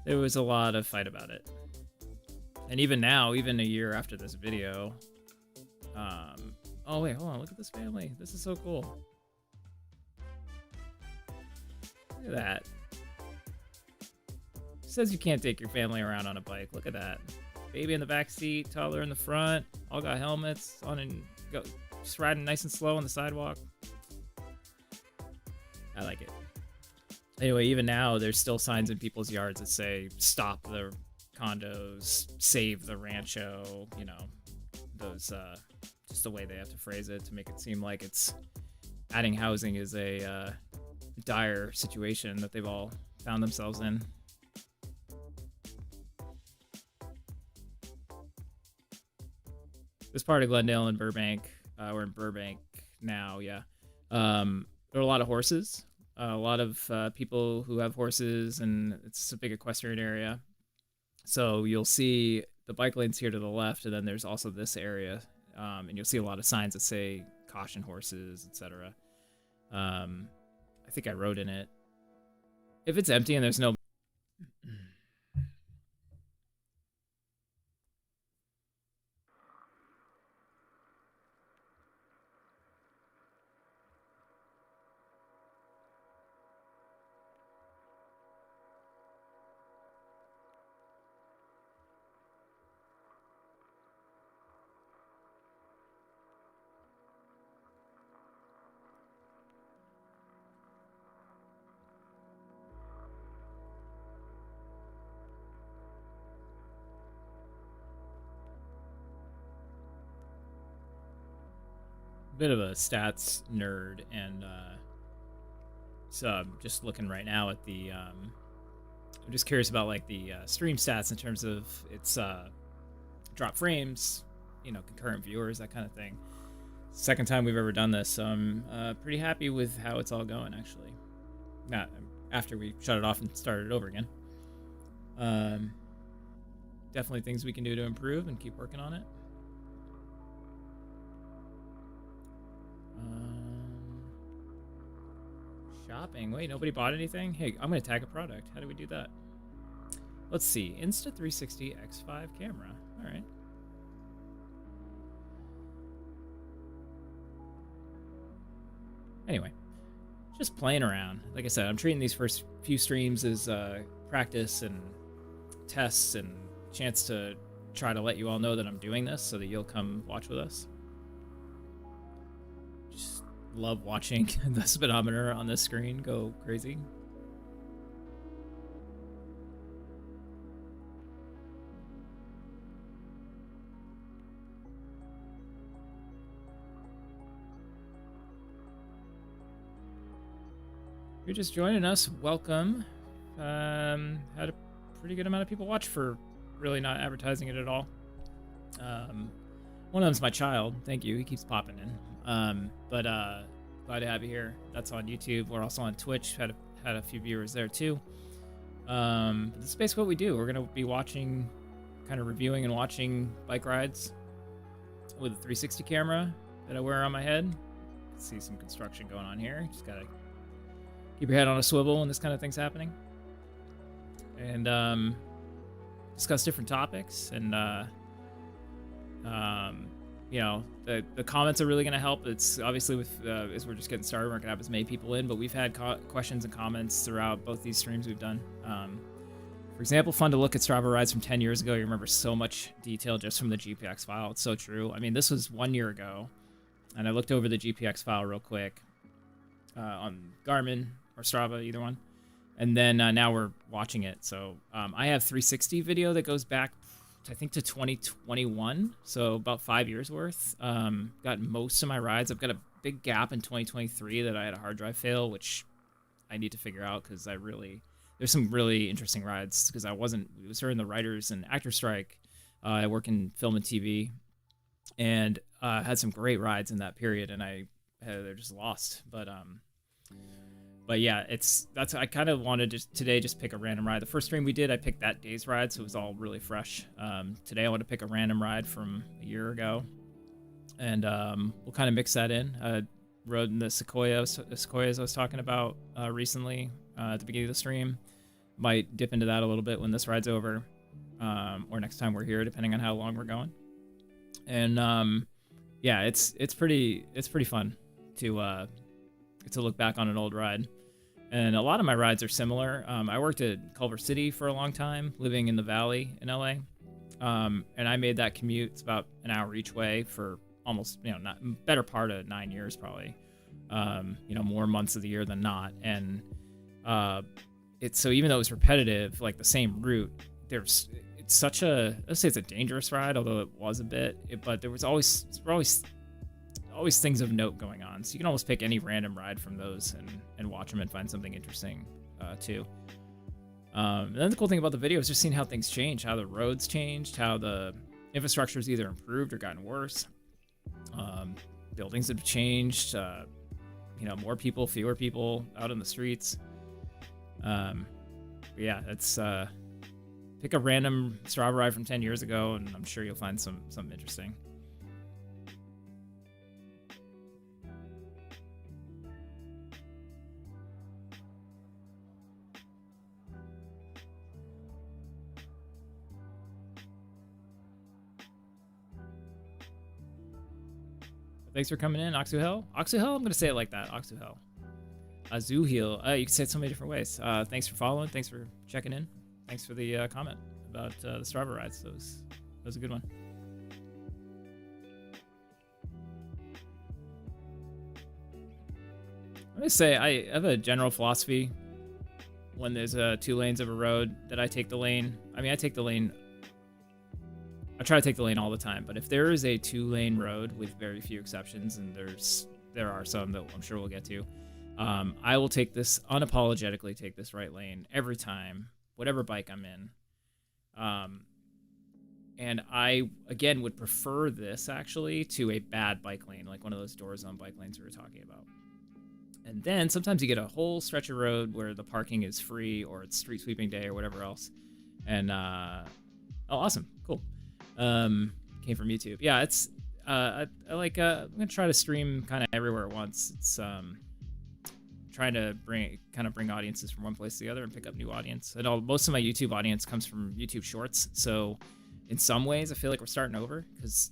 there was a lot of fight about it. And even now, even a year after this video, oh wait, hold on, look at this family. This is so cool. Look at that. It says you can't take your family around on a bike. Look at that. Baby in the back seat, toddler in the front, all got helmets on and go, just riding nice and slow on the sidewalk. I like it. Anyway, even now, there's still signs in people's yards that say, stop the condos, save the rancho, you know, those, just the way they have to phrase it to make it seem like it's adding housing is a dire situation that they've all found themselves in. This part of Glendale and Burbank, we're in Burbank now, yeah. There are a lot of horses, a lot of people who have horses, and it's a big equestrian area. So you'll see the bike lanes here to the left, and then there's also this area, and you'll see a lot of signs that say caution horses, etc. I think I wrote in it. If it's empty and there's no bit of a stats nerd, and so I'm just looking right now at the I'm just curious about like the stream stats in terms of its drop frames, you know, concurrent viewers, that kind of thing. Second time we've ever done this, so I'm pretty happy with how it's all going, actually. Not after we shut it off and started it over again. Definitely things we can do to improve and keep working on it. Shopping. Wait, nobody bought anything? Hey, I'm going to tag a product. How do we do that? Let's see. Insta360 X5 camera. All right. Anyway, just playing around. Like I said, I'm treating these first few streams as practice and tests and chance to try to let you all know that I'm doing this so that you'll come watch with us. Just love watching the speedometer on this screen go crazy. If you're just joining us, welcome. Had a pretty good amount of people watch for really not advertising it at all. One of them's my child. Thank you. He keeps popping in. But glad to have you here. That's on YouTube. We're also on Twitch. Had a few viewers there too. This is basically what we do. We're gonna be watching, kind of reviewing and watching bike rides with a 360 camera that I wear on my head. See some construction going on here. Just gotta keep your head on a swivel when this kind of thing's happening. And discuss different topics. And you know, the comments are really going to help. It's obviously with as we're just getting started, we're not going to have as many people in, but we've had questions and comments throughout both these streams we've done. For example, fun to look at Strava rides from 10 years ago. You remember so much detail just from the GPX file. It's so true. I mean, this was 1 year ago, and I looked over the GPX file real quick on Garmin or Strava, either one. And then now we're watching it. So I have 360 video that goes back, I think, to 2021. So about 5 years worth. Got most of my rides. I've got a big gap in 2023 that I had a hard drive fail, which I need to figure out because there's some really interesting rides because it was during the writers and actor strike. I work in film and TV, and had some great rides in that period, and they're just lost. But yeah, I kind of wanted to today just pick a random ride. The first stream we did, I picked that day's ride, so it was all really fresh. Today I want to pick a random ride from a year ago, and we'll kind of mix that in. Rode in the sequoias I was talking about recently at the beginning of the stream. Might dip into that a little bit when this ride's over, or next time we're here, depending on how long we're going. And yeah, it's pretty fun to look back on an old ride. And a lot of my rides are similar. I worked at Culver City for a long time, living in the Valley in LA. And I made that commute. It's about an hour each way for almost, not better part of 9 years, probably. More months of the year than not. And so even though it was repetitive, like the same route, it's such let's say it's a dangerous ride, although it was a bit, but there were always things of note going on. So you can almost pick any random ride from those and watch them and find something interesting too. And then the cool thing about the video is just seeing how things change, how the roads changed, how the infrastructure's either improved or gotten worse. Buildings have changed, more people, fewer people out in the streets. Yeah, it's pick a random Strava ride from 10 years ago, and I'm sure you'll find something interesting. Thanks for coming in, Oxuhel. Oxuhel, I'm going to say it like that, Oxuhel. Azuhil, you can say it so many different ways. Thanks for following, thanks for checking in. Thanks for the comment about the Strava rides. That was a good one. I'm going to say I have a general philosophy when there's 2 lanes of a road that I take the lane. I mean, I try to take the lane all the time, but if there is a 2-lane road with very few exceptions, and there are some that I'm sure we'll get to, I will unapologetically take this right lane every time, whatever bike I'm in. And I, again, would prefer this actually to a bad bike lane, like one of those doors on bike lanes we were talking about. And then sometimes you get a whole stretch of road where the parking is free, or it's street sweeping day or whatever else. And, oh, awesome. Cool. Came from YouTube. Yeah, it's, I like, I'm going to try to stream kind of everywhere at once. It's, trying to bring audiences from one place to the other and pick up new audience. And most of my YouTube audience comes from YouTube Shorts. So in some ways, I feel like we're starting over, because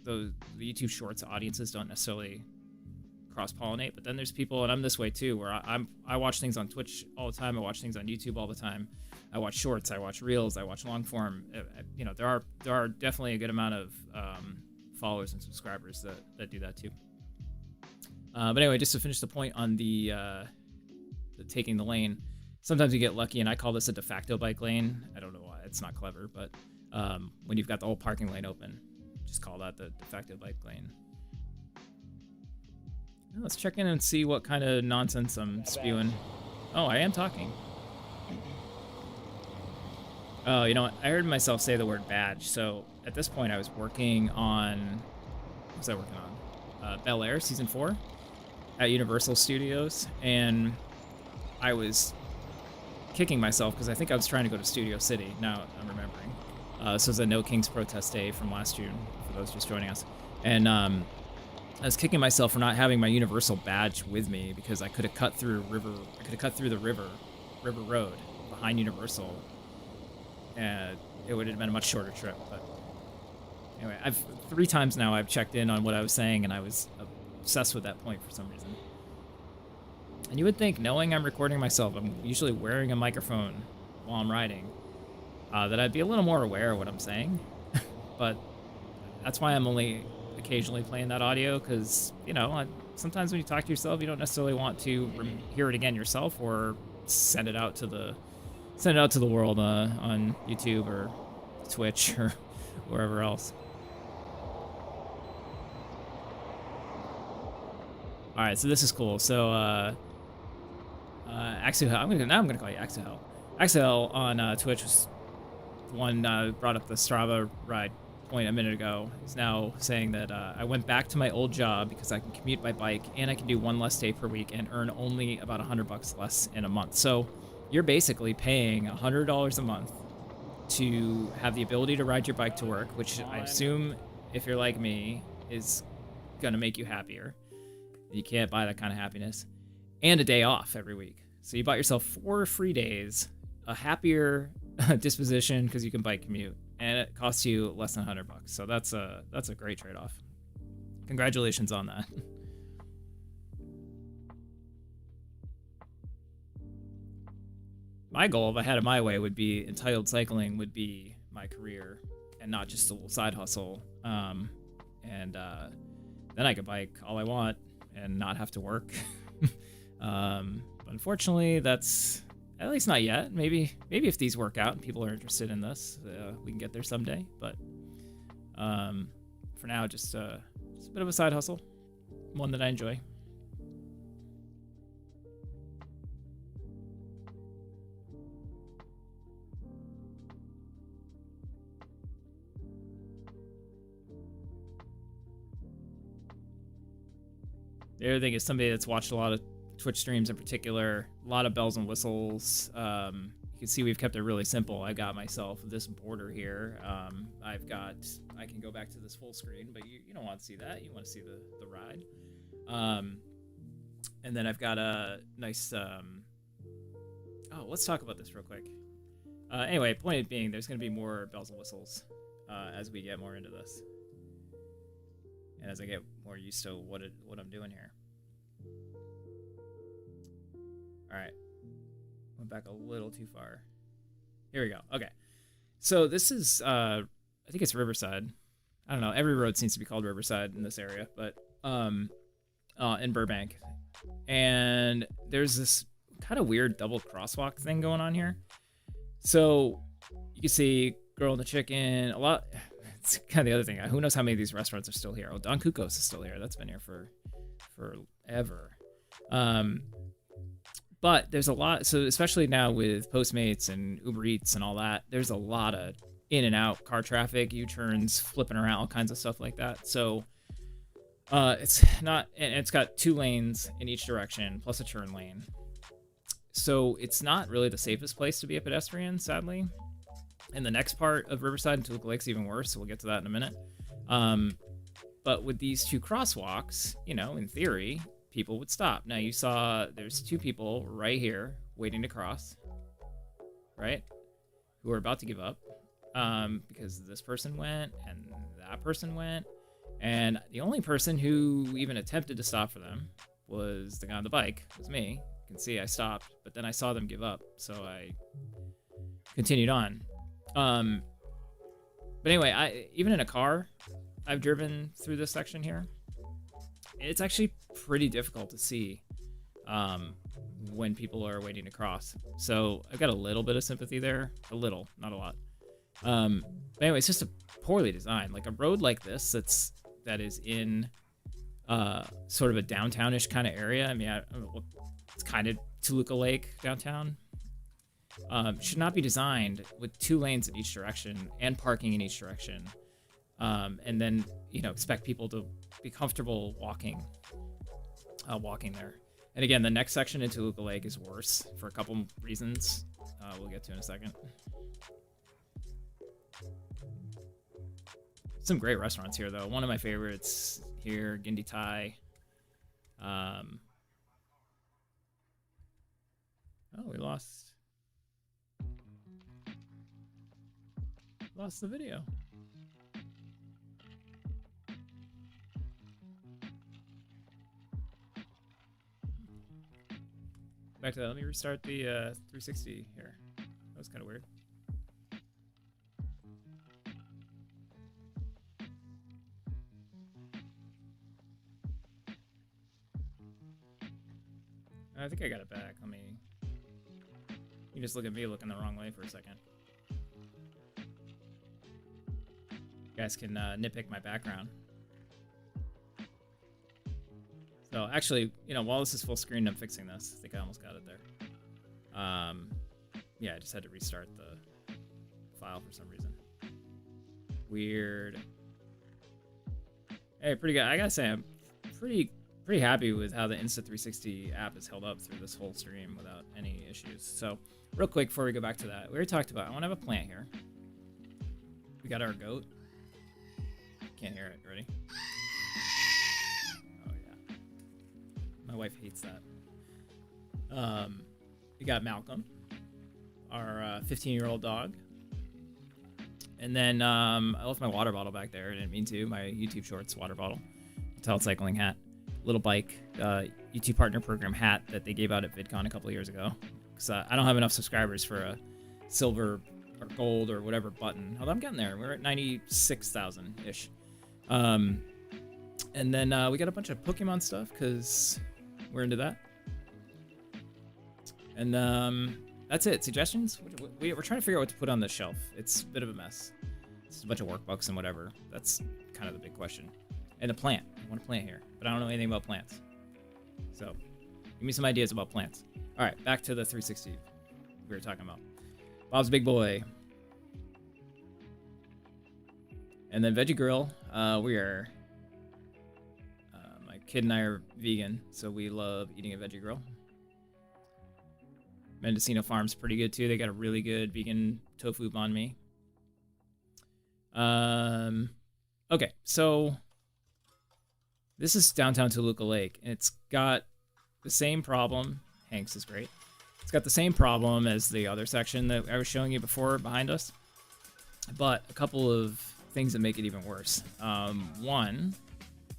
the YouTube Shorts audiences don't necessarily cross-pollinate. But then there's people, and I'm this way too, where I watch things on Twitch all the time. I watch things on YouTube all the time. I watch Shorts. I watch Reels. I watch long form. There are definitely a good amount of followers and subscribers that do that too. But anyway, just to finish the point on the taking the lane, sometimes you get lucky, and I call this a de facto bike lane. I don't know why, it's not clever, but when you've got the whole parking lane open, just call that the de facto bike lane. Now let's check in and see what kind of nonsense I'm spewing. Oh, I am talking. Oh, you know what? I heard myself say the word badge. So at this point, I was working on... What was I working on? Bel Air Season 4 at Universal Studios. And I was kicking myself because I think I was trying to go to Studio City. Now I'm remembering. This was a No Kings protest day from last June, for those just joining us. And I was kicking myself for not having my Universal badge with me, because I could have cut through the river road behind Universal. And it would have been a much shorter trip. But anyway, 3 times now I've checked in on what I was saying, and I was obsessed with that point for some reason. And you would think, knowing I'm recording myself, I'm usually wearing a microphone while I'm riding, that I'd be a little more aware of what I'm saying. But that's why I'm only occasionally playing that audio, because, sometimes when you talk to yourself, you don't necessarily want to hear it again yourself, or send it out to the world on YouTube or Twitch or wherever else. All right, so this is cool. So Axel, I'm gonna call you Axel. Axel on Twitch the one brought up the Strava ride point a minute ago, is now saying that I went back to my old job because I can commute by bike and I can do one less day per week and earn only about $100 less in a month. So you're basically paying $100 a month to have the ability to ride your bike to work, which I assume, if you're like me, is gonna make you happier. You can't buy that kind of happiness. And a day off every week. So you bought yourself 4 free days, a happier disposition because you can bike commute, and it costs you less than $100. So that's a great trade-off. Congratulations on that. My goal, if I had it my way, would be entitled cycling would be my career and not just a little side hustle. And then I could bike all I want and not have to work. But unfortunately, that's at least not yet. Maybe if these work out and people are interested in this, we can get there someday. But for now, just a bit of a side hustle, one that I enjoy. The other thing is somebody that's watched a lot of Twitch streams in particular, a lot of bells and whistles. You can see we've kept it really simple. I got myself this border here. I can go back to this full screen, but you don't want to see that. You want to see the ride. And then I've got a nice, let's talk about this real quick. Anyway, point being, there's going to be more bells and whistles as we get more into this. And as I get more used to what I'm doing here. All right. Went back a little too far. Here we go. Okay. So this is, I think it's Riverside. I don't know. Every road seems to be called Riverside in this area, but in Burbank. And there's this kind of weird double crosswalk thing going on here. So you can see Girl and the Chicken, a lot. It's kind of the other thing. Who knows how many of these restaurants are still here? Oh, Don Cuco's is still here. That's been here for forever. But there's a lot. So especially now with Postmates and Uber Eats and all that, there's a lot of in and out car traffic, U-turns, flipping around, all kinds of stuff like that. So it's not, and it's got 2 lanes in each direction plus a turn lane. So it's not really the safest place to be a pedestrian, sadly. And the next part of Riverside and Toluca Lake's even worse, so we'll get to that in a minute. But with these 2 crosswalks, in theory, people would stop. Now you saw there's 2 people right here waiting to cross, right? Who are about to give up because this person went and that person went. And the only person who even attempted to stop for them was the guy on the bike. It was me. You can see I stopped, but then I saw them give up, so I continued on. But anyway, even in a car, I've driven through this section here. It's actually pretty difficult to see when people are waiting to cross. So I've got a little bit of sympathy there. A little, not a lot. But anyway, it's just a poorly designed. Like a road like this that is in sort of a downtownish kind of area. I mean, it's kind of Toluca Lake downtown. Should not be designed with 2 lanes in each direction and parking in each direction. And then, expect people to be comfortable walking there. And again, the next section into Toluca Lake is worse for a couple reasons we'll get to in a second. Some great restaurants here, though. One of my favorites here, Gindi Thai. We lost the video. Back to that. Let me restart the 360 here. That was kind of weird. I think I got it back. You just look at me looking the wrong way for a second. You guys can nitpick my background. So actually, while this is full screen, I'm fixing this. I think I almost got it there. Yeah, I just had to restart the file for some reason. Weird. Hey, pretty good. I gotta say, I'm pretty happy with how the Insta360 app has held up through this whole stream without any issues. So, real quick before we go back to that, we already talked about, I want to have a plant here. We got our goat. Can't hear it. Ready? Oh yeah. My wife hates that. We got Malcolm, our 15-year-old dog. And then I left my water bottle back there. I didn't mean to. My YouTube Shorts water bottle. Tiled cycling hat. Little bike. YouTube Partner Program hat that they gave out at VidCon a couple of years ago. Because I don't have enough subscribers for a silver or gold or whatever button. Although I'm getting there. We're at 96,000-ish. And then we got a bunch of Pokemon stuff because we're into that. And that's it. Suggestions? We're trying to figure out what to put on the shelf. It's a bit of a mess. It's a bunch of workbooks and whatever. That's kind of the big question. And a plant. I want a plant here, but I don't know anything about plants. So, give me some ideas about plants. All right, back to the 360 we were talking about. Bob's Big Boy. And then Veggie Grill. We are... my kid and I are vegan, so we love eating a Veggie Grill. Mendocino Farm's pretty good too. They got a really good vegan tofu banh mi. Okay, so this is downtown Toluca Lake, and it's got the same problem. Hanks is great. It's got the same problem as the other section that I was showing you before behind us, but a couple of things that make it even worse. One,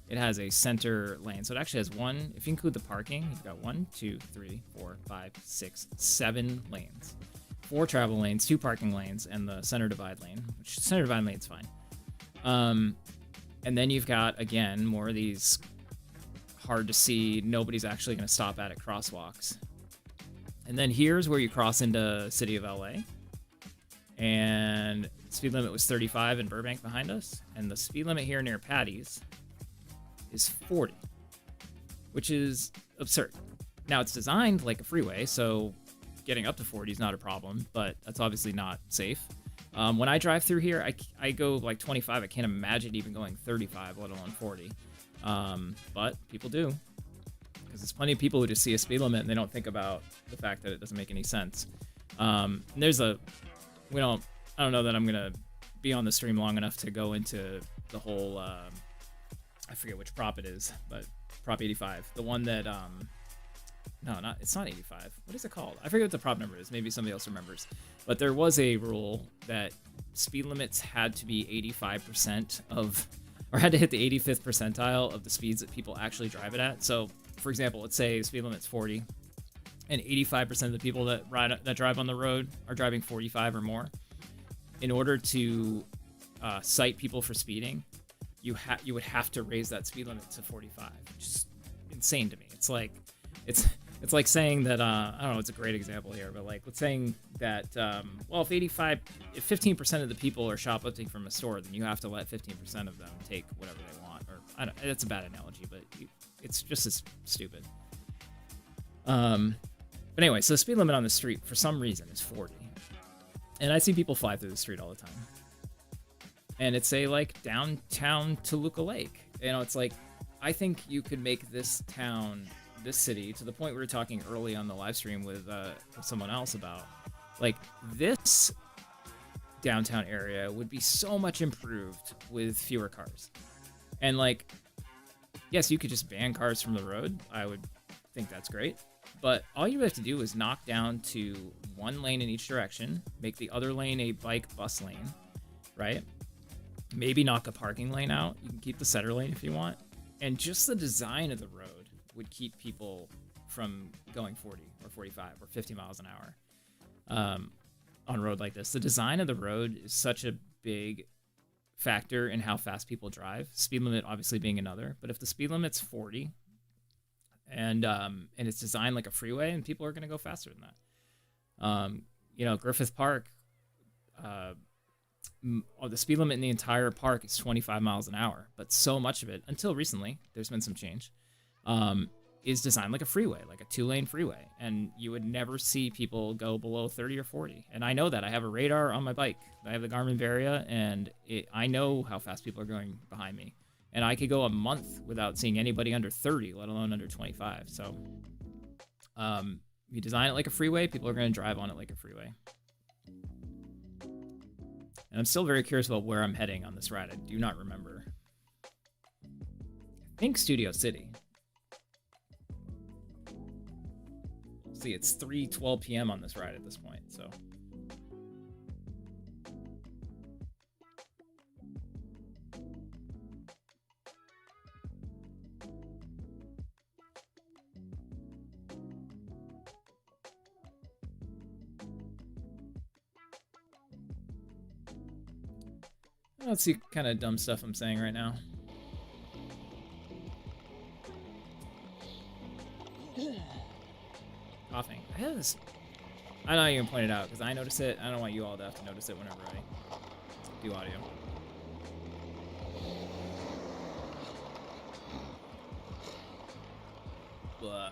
it has a center lane. So it actually has one, if you include the parking, you've got 1, 2, 3, 4, 5, 6, 7 lanes. 4 travel lanes, 2 parking lanes, and the center divide lane, which center divide lane's fine. And then you've got, again, more of these hard to see, nobody's actually going to stop at crosswalks. And then here's where you cross into City of LA. And speed limit was 35 in Burbank behind us. And the speed limit here near Patty's is 40, which is absurd. Now, it's designed like a freeway, so getting up to 40 is not a problem, but that's obviously not safe. When I drive through here, I go like 25. I can't imagine even going 35, let alone 40. But people do, because there's plenty of people who just see a speed limit and they don't think about the fact that it doesn't make any sense. And there's I don't know that I'm gonna be on the stream long enough to go into the whole, I forget which prop it is, but Prop 85, the one that, it's not 85. What is it called? I forget what the prop number is. Maybe somebody else remembers. But there was a rule that speed limits had to be 85% or had to hit the 85th percentile of the speeds that people actually drive it at. So, for example, let's say speed limit's 40, and 85% of the people that drive on the road are driving 45 or more. In order to cite people for speeding, you would have to raise that speed limit to 45, which is insane to me. It's like saying that I don't know. It's a great example here, but like, let's saying that if 15% of the people are shoplifting from a store, then you have to let 15% of them take whatever they want. Or that's a bad analogy, but it's just as stupid. But anyway, so the speed limit on the street for some reason is 40, and I see people fly through the street all the time. And it's like downtown Toluca Lake. It's like, I think you could make this town, this city, to the point we were talking early on the live stream with someone else about, like, this downtown area would be so much improved with fewer cars. And like, yes, you could just ban cars from the road. I would think that's great. But all you have to do is knock down to 1 lane in each direction, make the other lane a bike bus lane, right? Maybe knock a parking lane out. You can keep the center lane if you want. And just the design of the road would keep people from going 40 or 45 or 50 miles an hour on a road like this. The design of the road is such a big factor in how fast people drive. Speed limit obviously being another. But if the speed limit's 40 and it's designed like a freeway, and people are going to go faster than that. Griffith Park, the speed limit in the entire park is 25 miles an hour, but so much of it, until recently, there's been some change, is designed like a freeway, like a 2-lane freeway, and you would never see people go below 30 or 40. And I know that. I have a radar on my bike. I have the Garmin Varia, and I know how fast people are going behind me. And I could go a month without seeing anybody under 30, let alone under 25. So you design it like a freeway, people are going to drive on it like a freeway. And I'm still very curious about where I'm heading on this ride. I do not remember. I think Studio City. See, it's 3:12 p.m. on this ride at this point, so. Let's see kind of dumb stuff I'm saying right now. Coughing. I have this. I'm not even point it out because I notice it. I don't want you all to have to notice it whenever I do audio. Blah.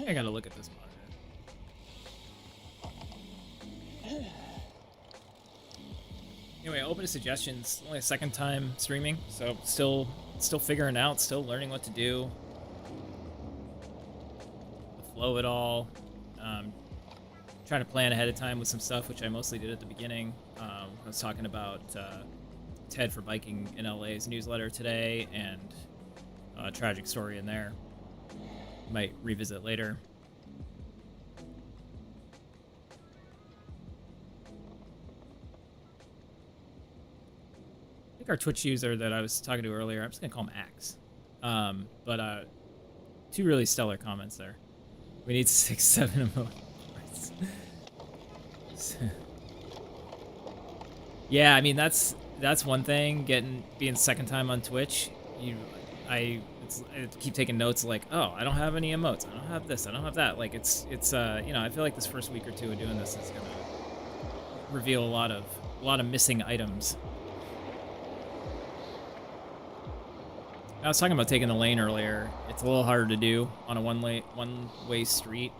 I gotta look at this monitor. Anyway, open to suggestions. Only a second time streaming, so still figuring it out, still learning what to do. The flow of it all. Trying to plan ahead of time with some stuff, which I mostly did at the beginning. I was talking about Ted for Biking in LA's newsletter today, and a tragic story in there. Might revisit later. Our Twitch user that I was talking to earlier, I'm just gonna call him Axe. But two really stellar comments there. We need 6-7 emotes. Yeah, I mean that's one thing. Being second time on Twitch, I keep taking notes like, oh, I don't have any emotes. I don't have this. I don't have that. Like it's you know, I feel like this first week or two of doing this is gonna reveal a lot of missing items. I was talking about taking the lane earlier. It's a little harder to do on a one lane street.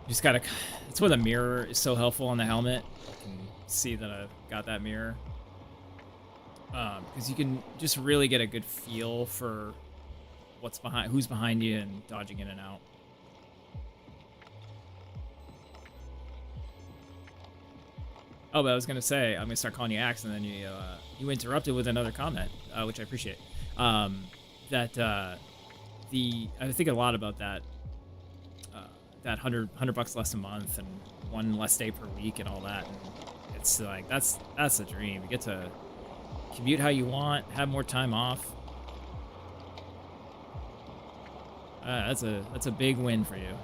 You just gotta. It's where the mirror is so helpful on the helmet. You can see that I've got that mirror. Because you can just really get a good feel for who's behind you, and dodging in and out. Oh, but I was gonna say, I'm gonna start calling you Axe, and then you interrupted with another comment, which I appreciate. I think a lot about that. That $100 less a month and one less day per week and all that. And it's like that's the dream. You get to commute how you want, have more time off. That's a big win for you.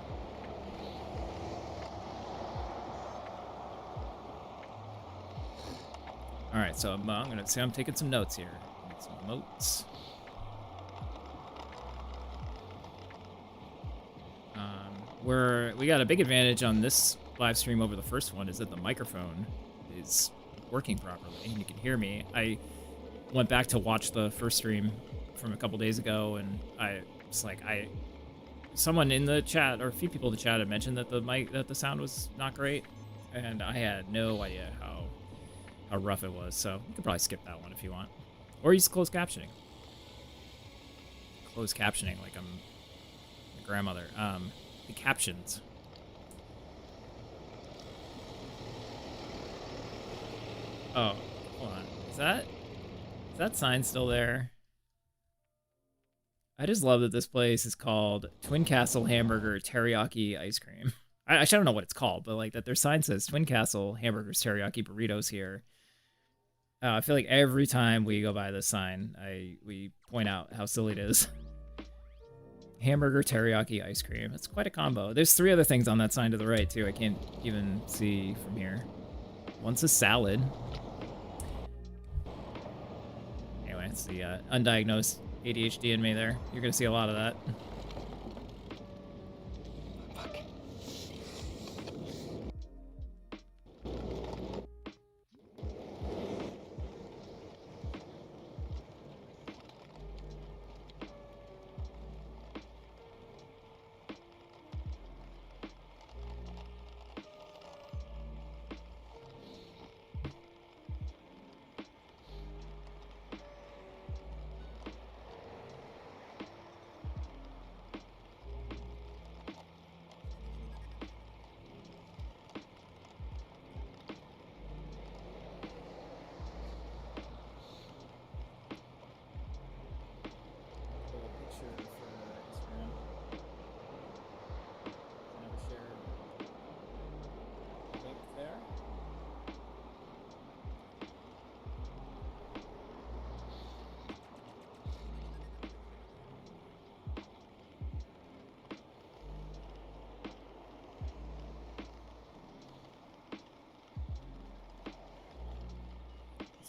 All right, so I'm taking some notes here. Some notes. We got a big advantage on this live stream over the first one is that the microphone is working properly and you can hear me. I went back to watch the first stream from a couple days ago, and someone in the chat, or a few people in the chat, had mentioned that the sound was not great, and I had no idea how rough it was. So you could probably skip that one if you want, or use closed captioning. Closed captioning, like I'm a grandmother. The captions. Oh, hold on. Is that sign still there? I just love that this place is called Twin Castle Hamburger Teriyaki Ice Cream. I actually don't know what it's called, but like that their sign says Twin Castle Hamburgers Teriyaki Burritos here. I feel like every time we go by this sign, we point out how silly it is. Hamburger teriyaki ice cream. It's quite a combo. There's 3 other things on that sign to the right too. I can't even see from here. One's a salad. Anyway, it's the undiagnosed ADHD in me there. You're gonna see a lot of that.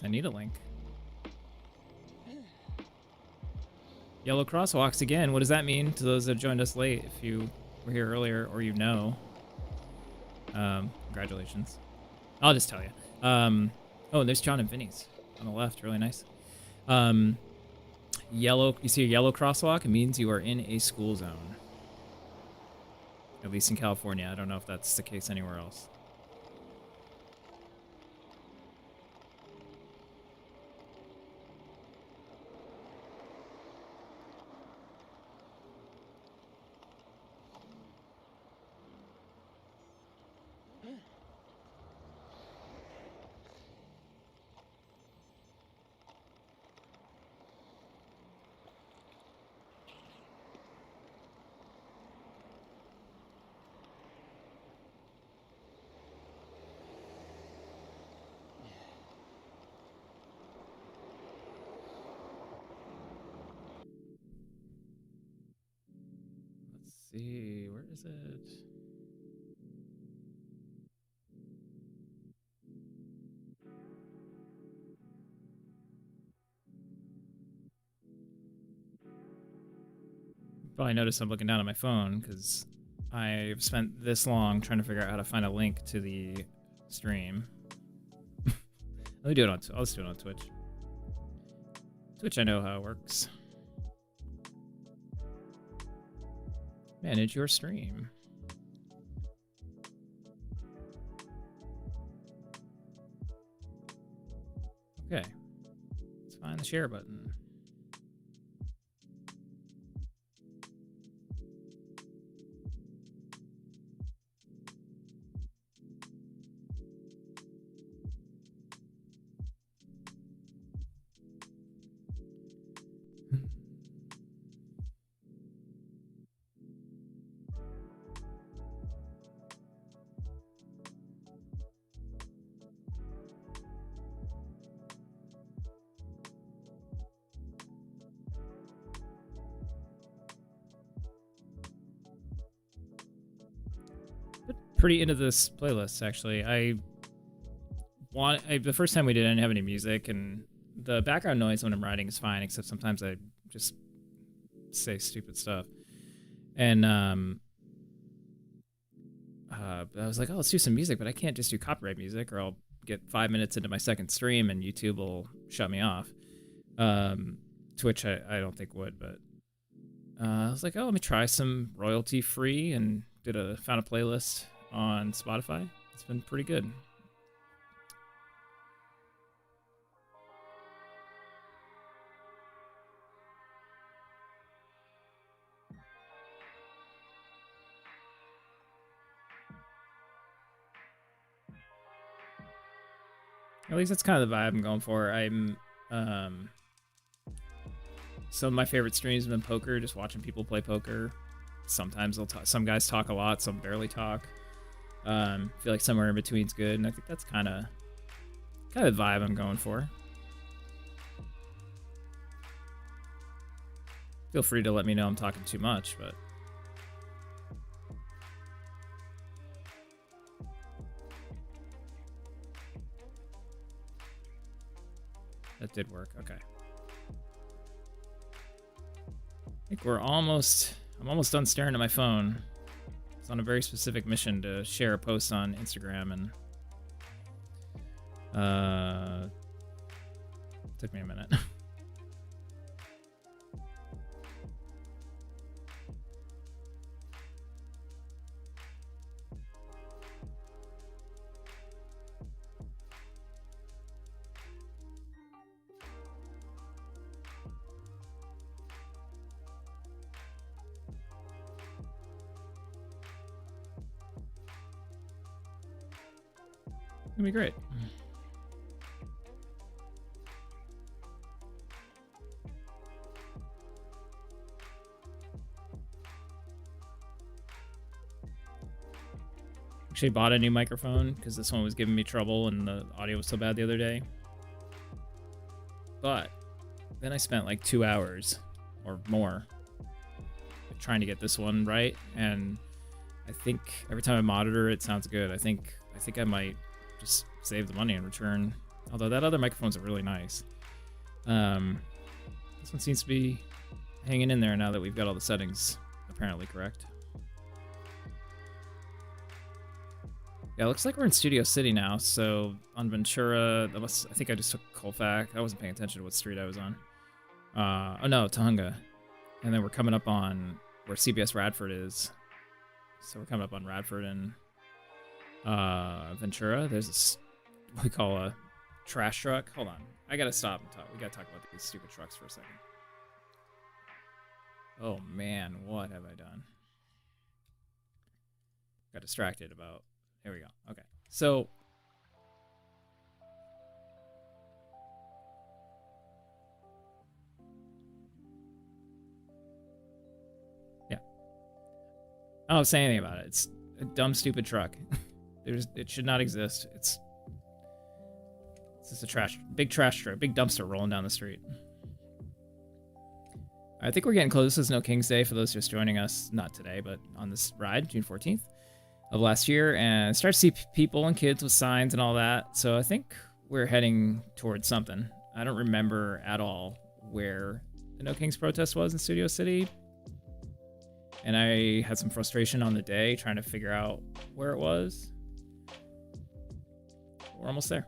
I need a link. Yellow crosswalks again. What does that mean to those that joined us late? If you were here earlier or you know. Congratulations. I'll just tell you. Oh, and there's John and Vinny's on the left. Really nice. Yellow. You see a yellow crosswalk? It means you are in a school zone. At least in California. I don't know if that's the case anywhere else. See, where is it? Probably noticed I'm looking down at my phone because I've spent this long trying to figure out how to find a link to the stream. Let me do it on. I'll just do it on Twitch. Twitch, I know how it works. Manage your stream. Okay. Let's find the share button. Pretty into this playlist, actually. The first time we did, I didn't have any music, and the background noise when I'm writing is fine, except sometimes I just say stupid stuff. And I was like, oh, let's do some music, but I can't just do copyright music, or I'll get 5 minutes into my second stream and YouTube will shut me off. Twitch, I don't think would, but I was like, oh, let me try some royalty free, and found a playlist on Spotify. It's been pretty good. At least that's kind of the vibe I'm going for. Some of my favorite streams have been poker, just watching people play poker. Sometimes some guys talk a lot, some barely talk. Feel like somewhere in between is good, and I think that's kind of the vibe I'm going for. Feel free to let me know I'm talking too much, but that did work. Okay. I think I'm almost done staring at my phone. It's on a very specific mission to share a post on Instagram, and took me a minute. It'll be great. Actually bought a new microphone because this one was giving me trouble and the audio was so bad the other day. But then I spent like 2 hours or more trying to get this one right, and I think every time I monitor it sounds good. I think I might just save the money and return Although that other microphones are really nice. Um, this one seems to be hanging in there now that we've got all the settings apparently correct. Yeah, it looks like we're in Studio City now. So on Ventura, I think I just took Colfax. I wasn't paying attention to what street I was on. Oh no, Tahunga. And then we're coming up on where CBS Radford is. So we're coming up on Radford and Ventura. There's what we call a trash truck. Hold on. I gotta stop and talk. We gotta talk about these stupid trucks for a second. Oh man, what have I done? Got distracted about. Here we go. Okay. So yeah. I don't say anything about it. It's a dumb, stupid truck. It should not exist. It's just a big trash truck, big dumpster rolling down the street. I think we're getting close. This is No King's Day for those just joining us, not today, but on this ride, June 14th of last year, and start to see people and kids with signs and all that. So I think we're heading towards something. I don't remember at all where the No King's protest was in Studio City, and I had some frustration on the day trying to figure out where it was. We're almost there.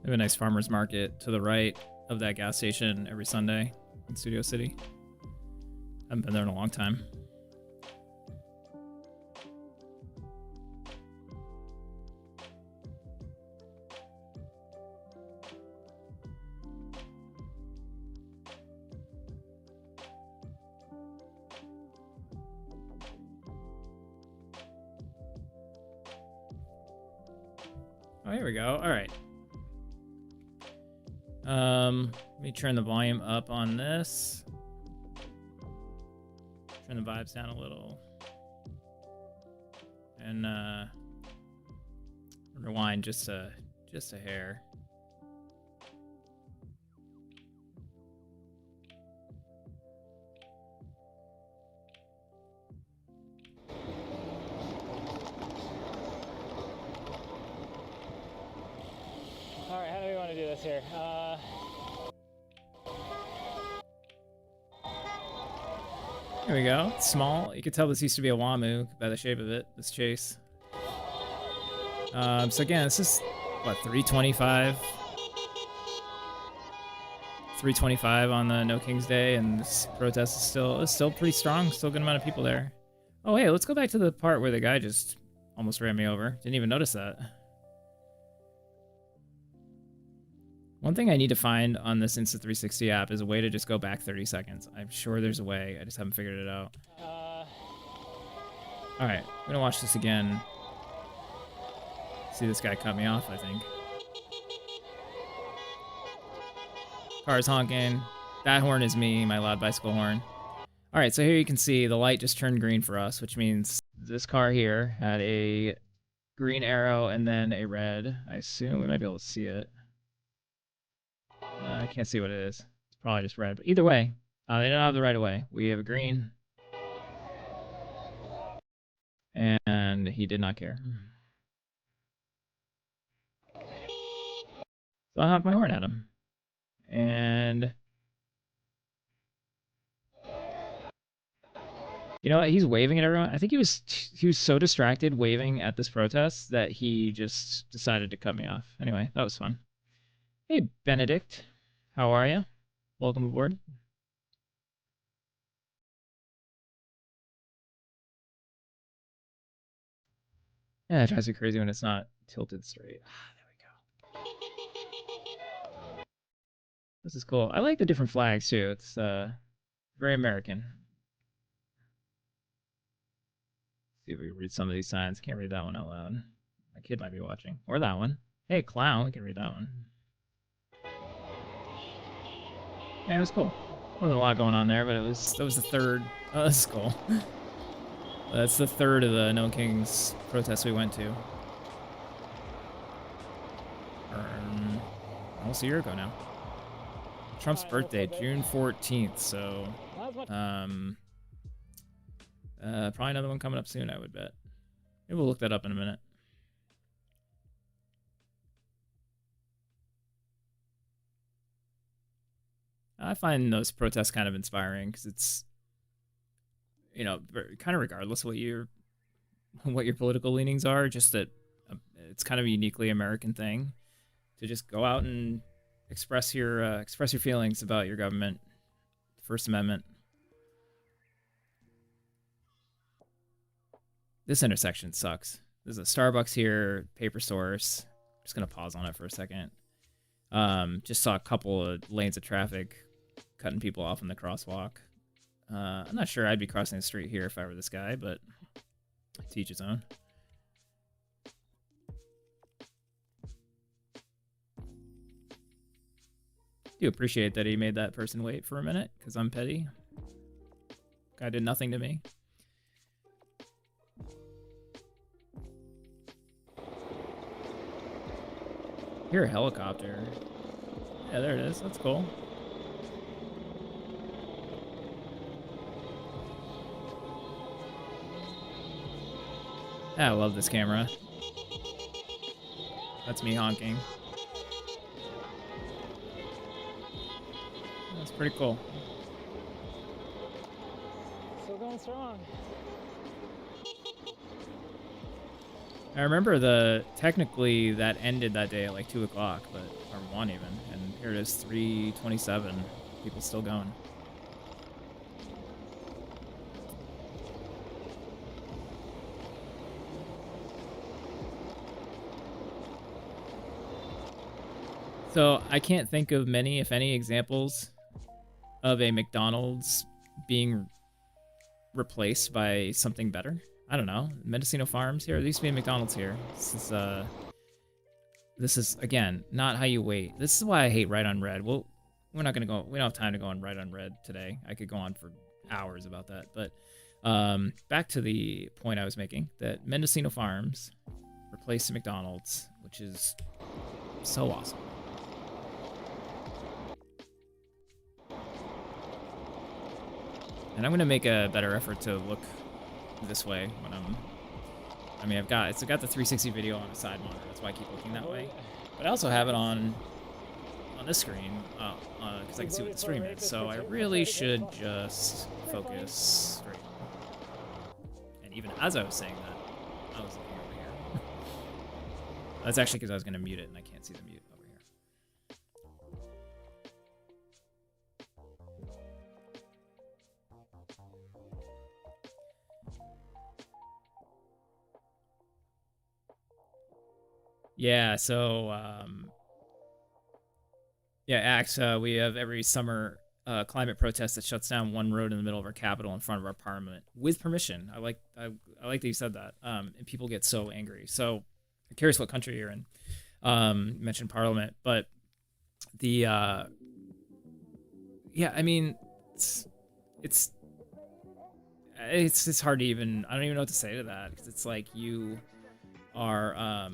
We have a nice farmer's market to the right of that gas station every Sunday in Studio City. I haven't been there in a long time. Oh, here we go. All right. Let me turn the volume up on this. Turn the vibes down a little. And rewind just a hair. All right, how do we want to do this here? Here we go. It's small. You can tell this used to be a WAMU by the shape of it, this chase. So again, this is, what, 325? 325 on the No King's Day, and this protest is still pretty strong. Still a good amount of people there. Oh, hey, let's go back to the part where the guy just almost ran me over. Didn't even notice that. One thing I need to find on this Insta360 app is a way to just go back 30 seconds. I'm sure there's a way. I just haven't figured it out. Alright, I'm gonna watch this again. See this guy cut me off, I think. Car's honking. That horn is me, my loud bicycle horn. Alright, so here you can see the light just turned green for us, which means this car here had a green arrow and then a red. I assume we might be able to see it. I can't see what it is. It's probably just red. But either way, they don't have the right of way. We have a green. And he did not care. So I honked my horn at him. And you know what? He's waving at everyone. I think he was so distracted waving at this protest that he just decided to cut me off. Anyway, that was fun. Hey, Benedict. How are you? Welcome aboard. Yeah, it drives me crazy when it's not tilted straight. There we go. This is cool. I like the different flags too. It's Very American. See if we can read some of these signs. Can't read that one out loud. My kid might be watching. Or that one. Hey, clown. We can read that one. Yeah, it was cool. Wasn't a lot going on there, but that was the third. Oh, that's cool. That's the third of the No Kings protests we went to. Almost a year ago now. Trump's birthday, June 14th. So, probably another one coming up soon, I would bet. Maybe we'll look that up in a minute. I find those protests kind of inspiring because it's, you know, kind of regardless of what your political leanings are, just that it's kind of a uniquely American thing to just go out and express your feelings about your government. First Amendment. This intersection sucks. There's a Starbucks here, paper stores. Just gonna pause on it for a second. Just saw a couple of lanes of traffic cutting people off in the crosswalk. I'm not sure I'd be crossing the street here if I were this guy, but to each his own. I do appreciate that he made that person wait for a minute, because I'm petty. Guy did nothing to me. Hear a helicopter. Yeah, there it is. That's cool. I love this camera. That's me honking. That's pretty cool. Still going strong. I remember technically that ended that day at like 2 o'clock, but or 1 even, and here it is 3:27. People still going. So I can't think of many, if any, examples of a McDonald's being replaced by something better. I don't know. Mendocino Farms here. There used to be a McDonald's here. This is again not how you wait. This is why I hate Right on Red. Well, we're not gonna go. We don't have time to go on Right on Red today. I could go on for hours about that. But back to the point I was making, that Mendocino Farms replaced McDonald's, which is so awesome. And I'm gonna make a better effort to look this way when I mean, it's got the 360 video on the side monitor. That's why I keep looking that way. But I also have it on this screen because I can see what the stream is. So I really should just focus straight. And even as I was saying that, I was looking over here. That's actually because I was gonna mute it and I can't see the mute over here. Yeah, so Axe, we have every summer climate protest that shuts down one road in the middle of our capital in front of our parliament with permission. I like that you said that. And people get so angry. So I'm curious what country you're in. You mentioned parliament, but the yeah, I mean, it's hard to even, I don't even know what to say to that, because it's like you are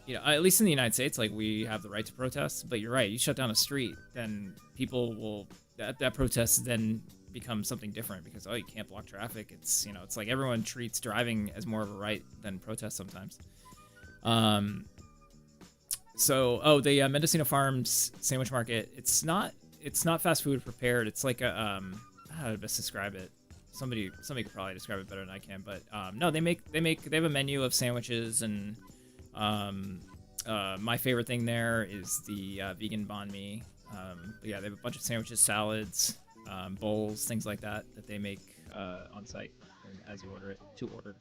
you know, at least in the United States, like, we have the right to protest, but you're right, you shut down a street, then people will, that protest then becomes something different, because, oh, you can't block traffic. It's, you know, it's like everyone treats driving as more of a right than protest sometimes. So, the Mendocino Farms Sandwich Market, it's not fast food prepared. It's like a, how to best describe it? Somebody could probably describe it better than I can, but no, they have a menu of sandwiches, and my favorite thing there is the vegan banh mi. Yeah, they have a bunch of sandwiches, salads, bowls, things like that they make on site as you order it, to order.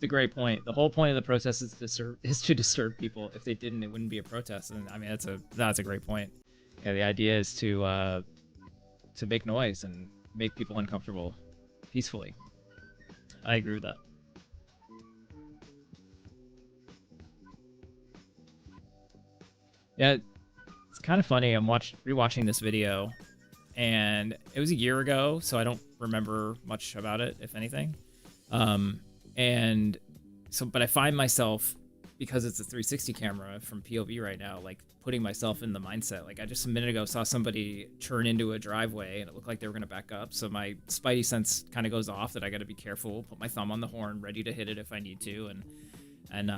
a great point. The whole point of the protest is to disturb people. If they didn't, it wouldn't be a protest. And I mean, that's a great point. Yeah, the idea is to make noise and make people uncomfortable peacefully. I agree with that. Yeah, it's kind of funny. I'm rewatching this video, and it was a year ago, so I don't remember much about it, if anything. Um, and so, but I find myself, because it's a 360 camera from POV right now, like putting myself in the mindset. Like I just a minute ago saw somebody turn into a driveway, and it looked like they were gonna back up. So my spidey sense kind of goes off that I got to be careful, put my thumb on the horn, ready to hit it if I need to, and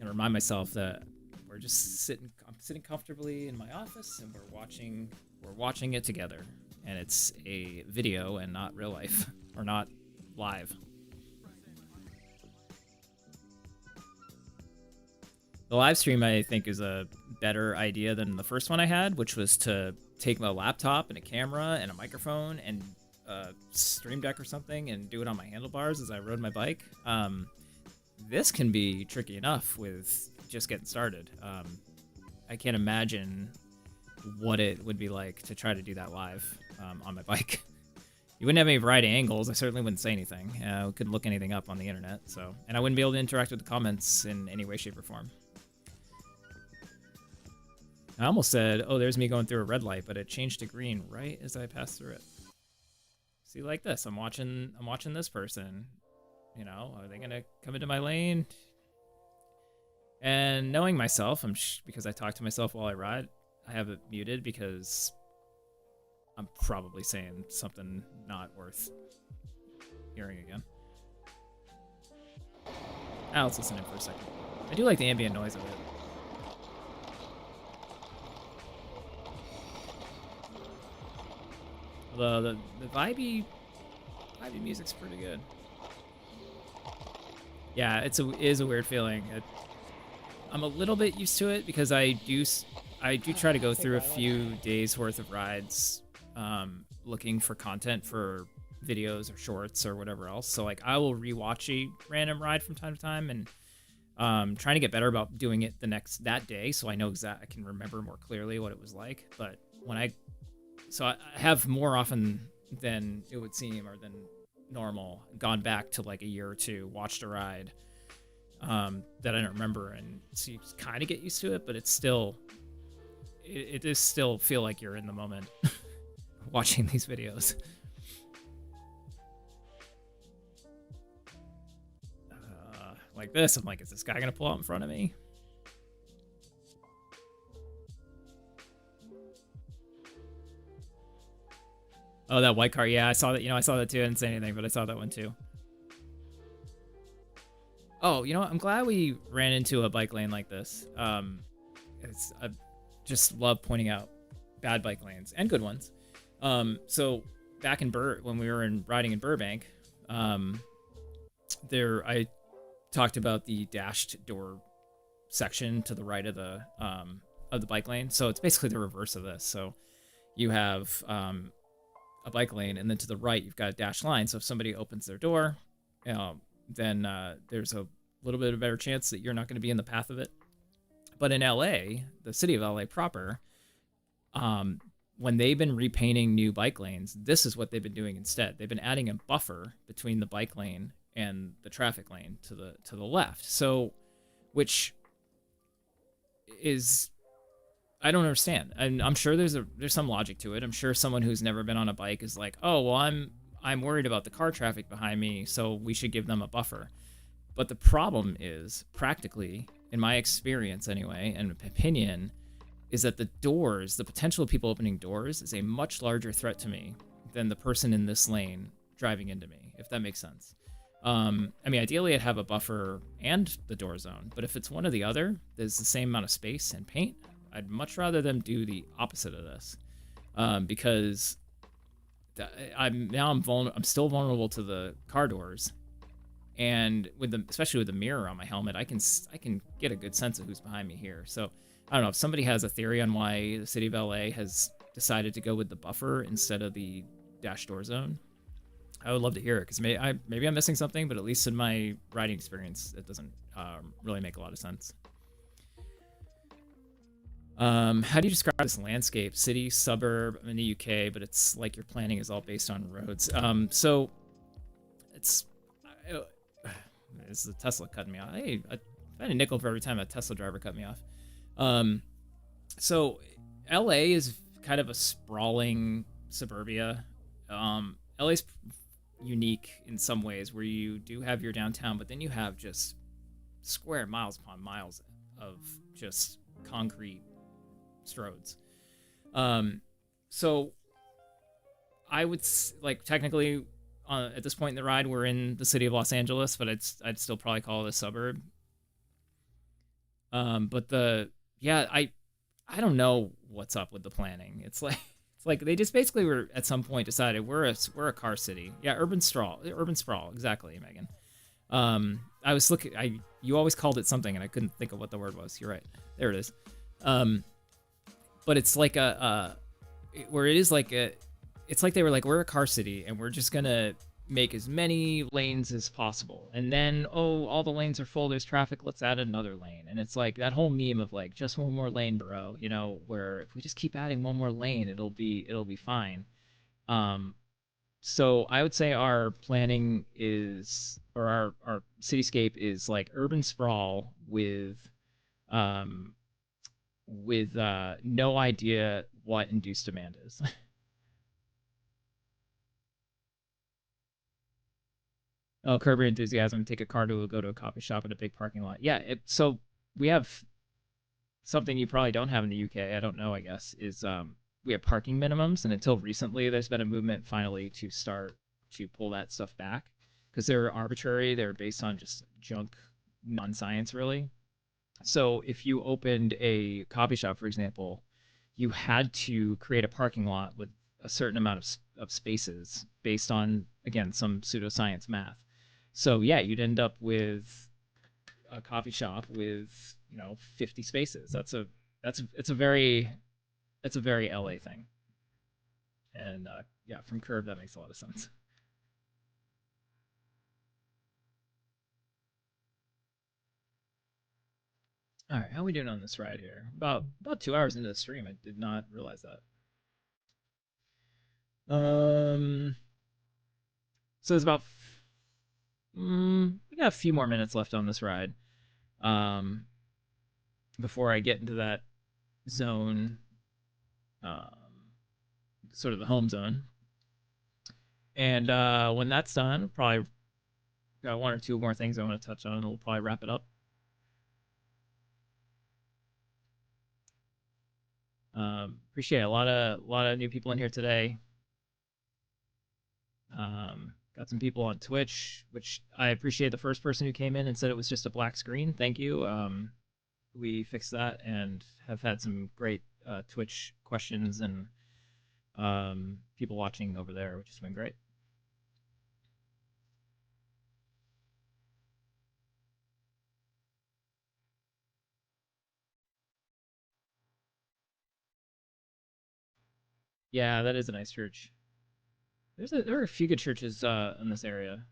remind myself that we're just sitting. I'm sitting comfortably in my office, and we're watching it together, and it's a video and not real life or not live. The live stream, I think, is a better idea than the first one I had, which was to take my laptop and a camera and a microphone and a stream deck or something and do it on my handlebars as I rode my bike. This can be tricky enough with just getting started. I can't imagine what it would be like to try to do that live on my bike. You wouldn't have any variety angles. I certainly wouldn't say anything. I couldn't look anything up on the internet, and I wouldn't be able to interact with the comments in any way, shape, or form. I almost said, "Oh, there's me going through a red light," but it changed to green right as I passed through it. See, like this, I'm watching this person. You know, are they gonna come into my lane? And knowing myself, because I talk to myself while I ride, I have it muted because I'm probably saying something not worth hearing again. Now let's listen in for a second. I do like the ambient noise of it. The vibey music's pretty good. Yeah, it is a weird feeling. I'm a little bit used to it because I do try to go through a few days worth of rides, looking for content for videos or shorts or whatever else. So like I will rewatch a random ride from time to time, and trying to get better about doing it that day, so I know I can remember more clearly what it was like. But I have more often than it would seem or than normal gone back to like a year or two, watched a ride that I don't remember, and so you kind of get used to it, but it's still it does still feel like you're in the moment watching these videos. Like this, I'm like, is this guy gonna pull out in front of me? Oh, that white car. Yeah, I saw that. I saw that too. I didn't say anything, but I saw that one too. Oh, I'm glad we ran into a bike lane like this. I just love pointing out bad bike lanes and good ones. So back in when we were riding in Burbank, I talked about the dashed door section to the right of the bike lane. So it's basically the reverse of this. So you have a bike lane, and then to the right you've got a dashed line. So if somebody opens their door, then there's a little bit of a better chance that you're not going to be in the path of it. But in LA, the city of LA proper, when they've been repainting new bike lanes, this is what they've been doing instead. They've been adding a buffer between the bike lane and the traffic lane to the left. So, which is, I don't understand. I'm sure there's some logic to it. I'm sure someone who's never been on a bike is like, oh, well, I'm worried about the car traffic behind me, so we should give them a buffer. But the problem is, practically, in my experience anyway, and opinion, is that the potential of people opening doors is a much larger threat to me than the person in this lane driving into me, if that makes sense. I mean, ideally I'd have a buffer and the door zone, but if it's one or the other, there's the same amount of space and paint, I'd much rather them do the opposite of this, because I'm still vulnerable to the car doors, and especially with the mirror on my helmet, I can get a good sense of who's behind me here. So I don't know if somebody has a theory on why the city of LA has decided to go with the buffer instead of the dash door zone. I would love to hear it because maybe I'm missing something, but at least in my riding experience, it doesn't really make a lot of sense. How do you describe this landscape? City, suburb in the UK, but it's like your planning is all based on roads. So it's uh, it's the Tesla cutting me off. Hey, I had a nickel for every time a Tesla driver cut me off. Um, so LA is kind of a sprawling suburbia. LA's unique in some ways where you do have your downtown, but then you have just square miles upon miles of just concrete stroads. So I would like technically at this point in the ride we're in the city of Los Angeles, but I'd still probably call it a suburb. But I don't know what's up with the planning. It's like they just basically were at some point decided we're a car city. Yeah, urban sprawl, exactly, Megan. I was looking. You always called it something, and I couldn't think of what the word was. You're right. There it is. But it's like where it is like it's like they were like, we're a car city and we're just gonna make as many lanes as possible, and then all the lanes are full, there's traffic, let's add another lane. And it's like that whole meme of like, just one more lane, bro, where if we just keep adding one more lane, it'll be fine. So I would say our planning is, or our cityscape is like urban sprawl um with no idea what induced demand is. Oh, curb your enthusiasm, take a car to go to a coffee shop in a big parking lot. Yeah, so we have something you probably don't have in the UK. I don't know, I guess, is we have parking minimums, and until recently there's been a movement finally to start to pull that stuff back because they're arbitrary, they're based on just junk non-science really. So if you opened a coffee shop, for example, you had to create a parking lot with a certain amount of spaces based on, again, some pseudoscience math. So yeah, you'd end up with a coffee shop with 50 spaces. It's a very LA thing. And yeah, from Curve that makes a lot of sense. All right, how are we doing on this ride here? About 2 hours into the stream, I did not realize that. Um, so it's about we got a few more minutes left on this ride. Um, before I get into that zone, um, sort of the home zone. And when that's done, probably got one or two more things I want to touch on, and we'll probably wrap it up. Appreciate it. A lot of new people in here today. Got some people on Twitch, which I appreciate. The first person who came in and said it was just a black screen. Thank you. We fixed that and have had some great Twitch questions and people watching over there, which has been great. Yeah, that is a nice church. There are a few good churches in this area.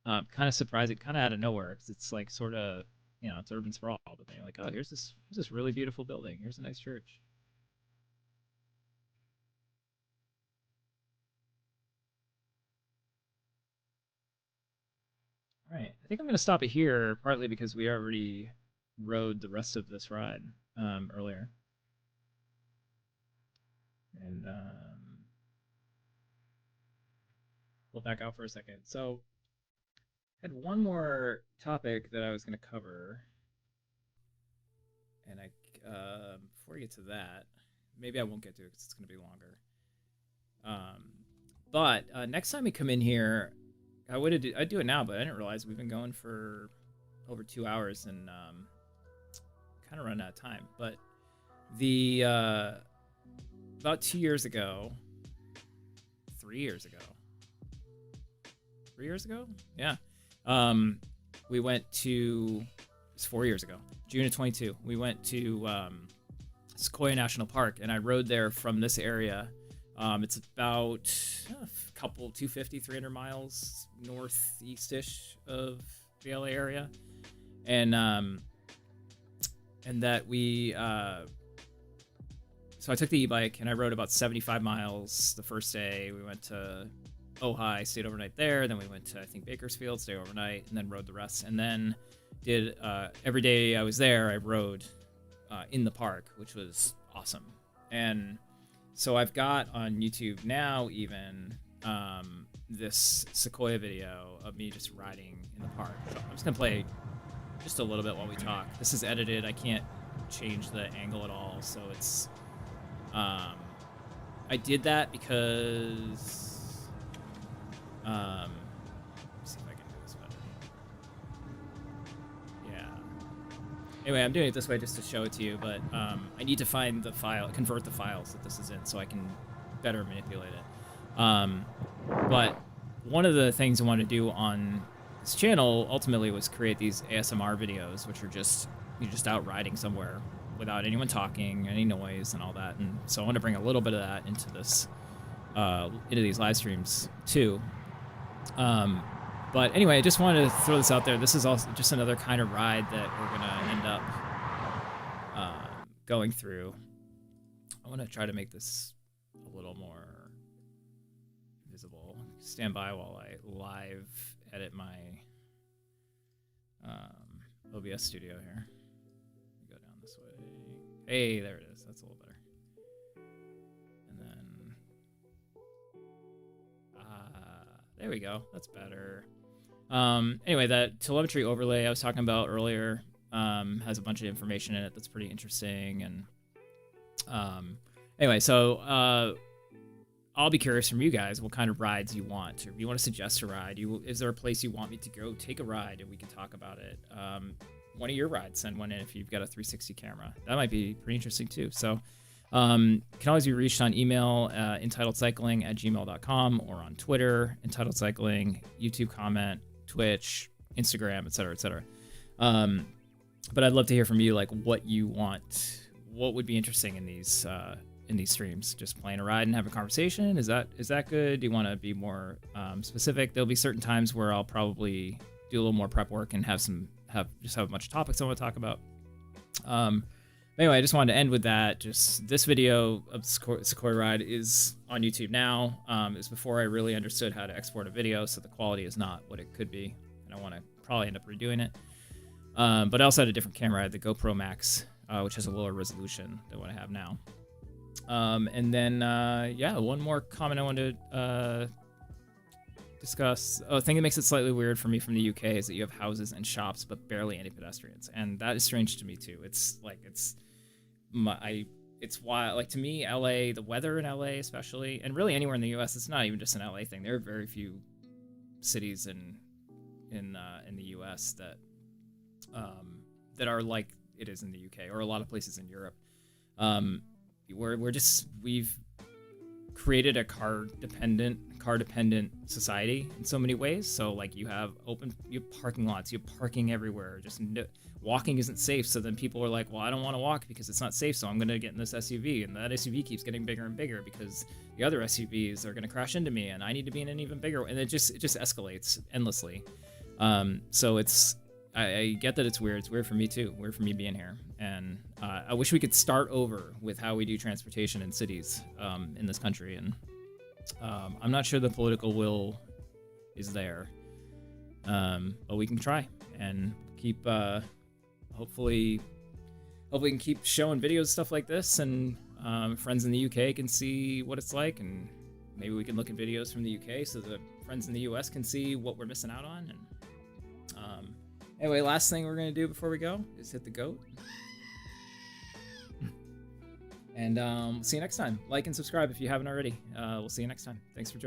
Kind of surprising, kind of out of nowhere, because it's like sort of, it's urban sprawl. But they're like, oh, here's this really beautiful building. Here's a nice church. All right, I think I'm gonna stop it here, partly because we already rode the rest of this ride earlier, and we'll back out for a second. So, I had one more topic that I was gonna cover, and before we get to that, maybe I won't get to it because it's gonna be longer. Um, but next time we come in here, I'd do it now, but I didn't realize we've been going for over 2 hours and kind of run out of time. But the about 2 years ago, 3 years ago, 3 years ago, yeah, we went to it's 4 years ago, June of 22. We went to Sequoia National Park, and I rode there from this area It's about a couple 250, 300 miles northeast-ish of the LA area, and that we. So I took the e-bike and I rode about 75 miles the first day. We went to Ojai, stayed overnight there. Then we went to, I think, Bakersfield, stayed overnight, and then rode the rest. And then did every day I was there, I rode in the park, which was awesome. And so I've got on YouTube now even this Sequoia video of me just riding in the park. So I'm just going to play just a little bit while we talk. This is edited. I can't change the angle at all, so it's... I did that because let's see if I can do this better. Yeah. Anyway, I'm doing it this way just to show it to you, but I need to find the file, convert the files that this is in so I can better manipulate it. But one of the things I wanted to do on this channel ultimately was create these ASMR videos, which are just you're just out riding somewhere without anyone talking, any noise, and all that. And so I want to bring a little bit of that into this, into these live streams too. But anyway, I just wanted to throw this out there. This is also just another kind of ride that we're gonna end up going through. I want to try to make this a little more visible. Stand by while I live edit my OBS studio here. Go down this way. Hey, there it is. That's a little better. And then, there we go. That's better. Anyway, that telemetry overlay I was talking about earlier has a bunch of information in it that's pretty interesting. And anyway, so I'll be curious from you guys what kind of rides you want. If you want to suggest a ride, is there a place you want me to go take a ride and we can talk about it? One of your rides, send one in if you've got a 360 camera. That might be pretty interesting too. So can always be reached on email, entitledcycling@gmail.com, or on Twitter, Entitled Cycling, YouTube comment, Twitch, Instagram, etc., etc. But I'd love to hear from you, like what you want, what would be interesting in these streams. Just playing a ride and have a conversation. Is that good? Do you want to be more specific? There'll be certain times where I'll probably do a little more prep work and have a bunch of topics I want to talk about. Anyway, I just wanted to end with that. Just this video of the Sequoia ride is on YouTube now. It was before I really understood how to export a video, so the quality is not what it could be, and I want to probably end up redoing it. But I also had a different camera. I had the GoPro Max, which has a lower resolution than what I have now. And then, yeah, one more comment I wanted to discuss. A thing that makes it slightly weird for me from the UK is that you have houses and shops, but barely any pedestrians. And that is strange to me too. It's like, it's wild. Like, to me, LA, the weather in LA especially, and really anywhere in the US, it's not even just an LA thing. There are very few cities in the US that are like it is in the UK, or a lot of places in Europe. We've created a car dependent society in so many ways. So like you have parking lots, you have parking everywhere. Walking isn't safe. So then people are like, well, I don't want to walk because it's not safe. So I'm going to get in this SUV, and that SUV keeps getting bigger and bigger because the other SUVs are going to crash into me, and I need to be in an even bigger. And it just escalates endlessly. So I get that it's weird. It's weird for me too. Weird for me being here. And I wish we could start over with how we do transportation in cities in this country. And I'm not sure the political will is there. But we can try and keep, hopefully we can keep showing videos, stuff like this. And friends in the UK can see what it's like. And maybe we can look at videos from the UK so that friends in the US can see what we're missing out on. And anyway, last thing we're going to do before we go is hit the goat. And see you next time. Like and subscribe if you haven't already. We'll see you next time. Thanks for joining.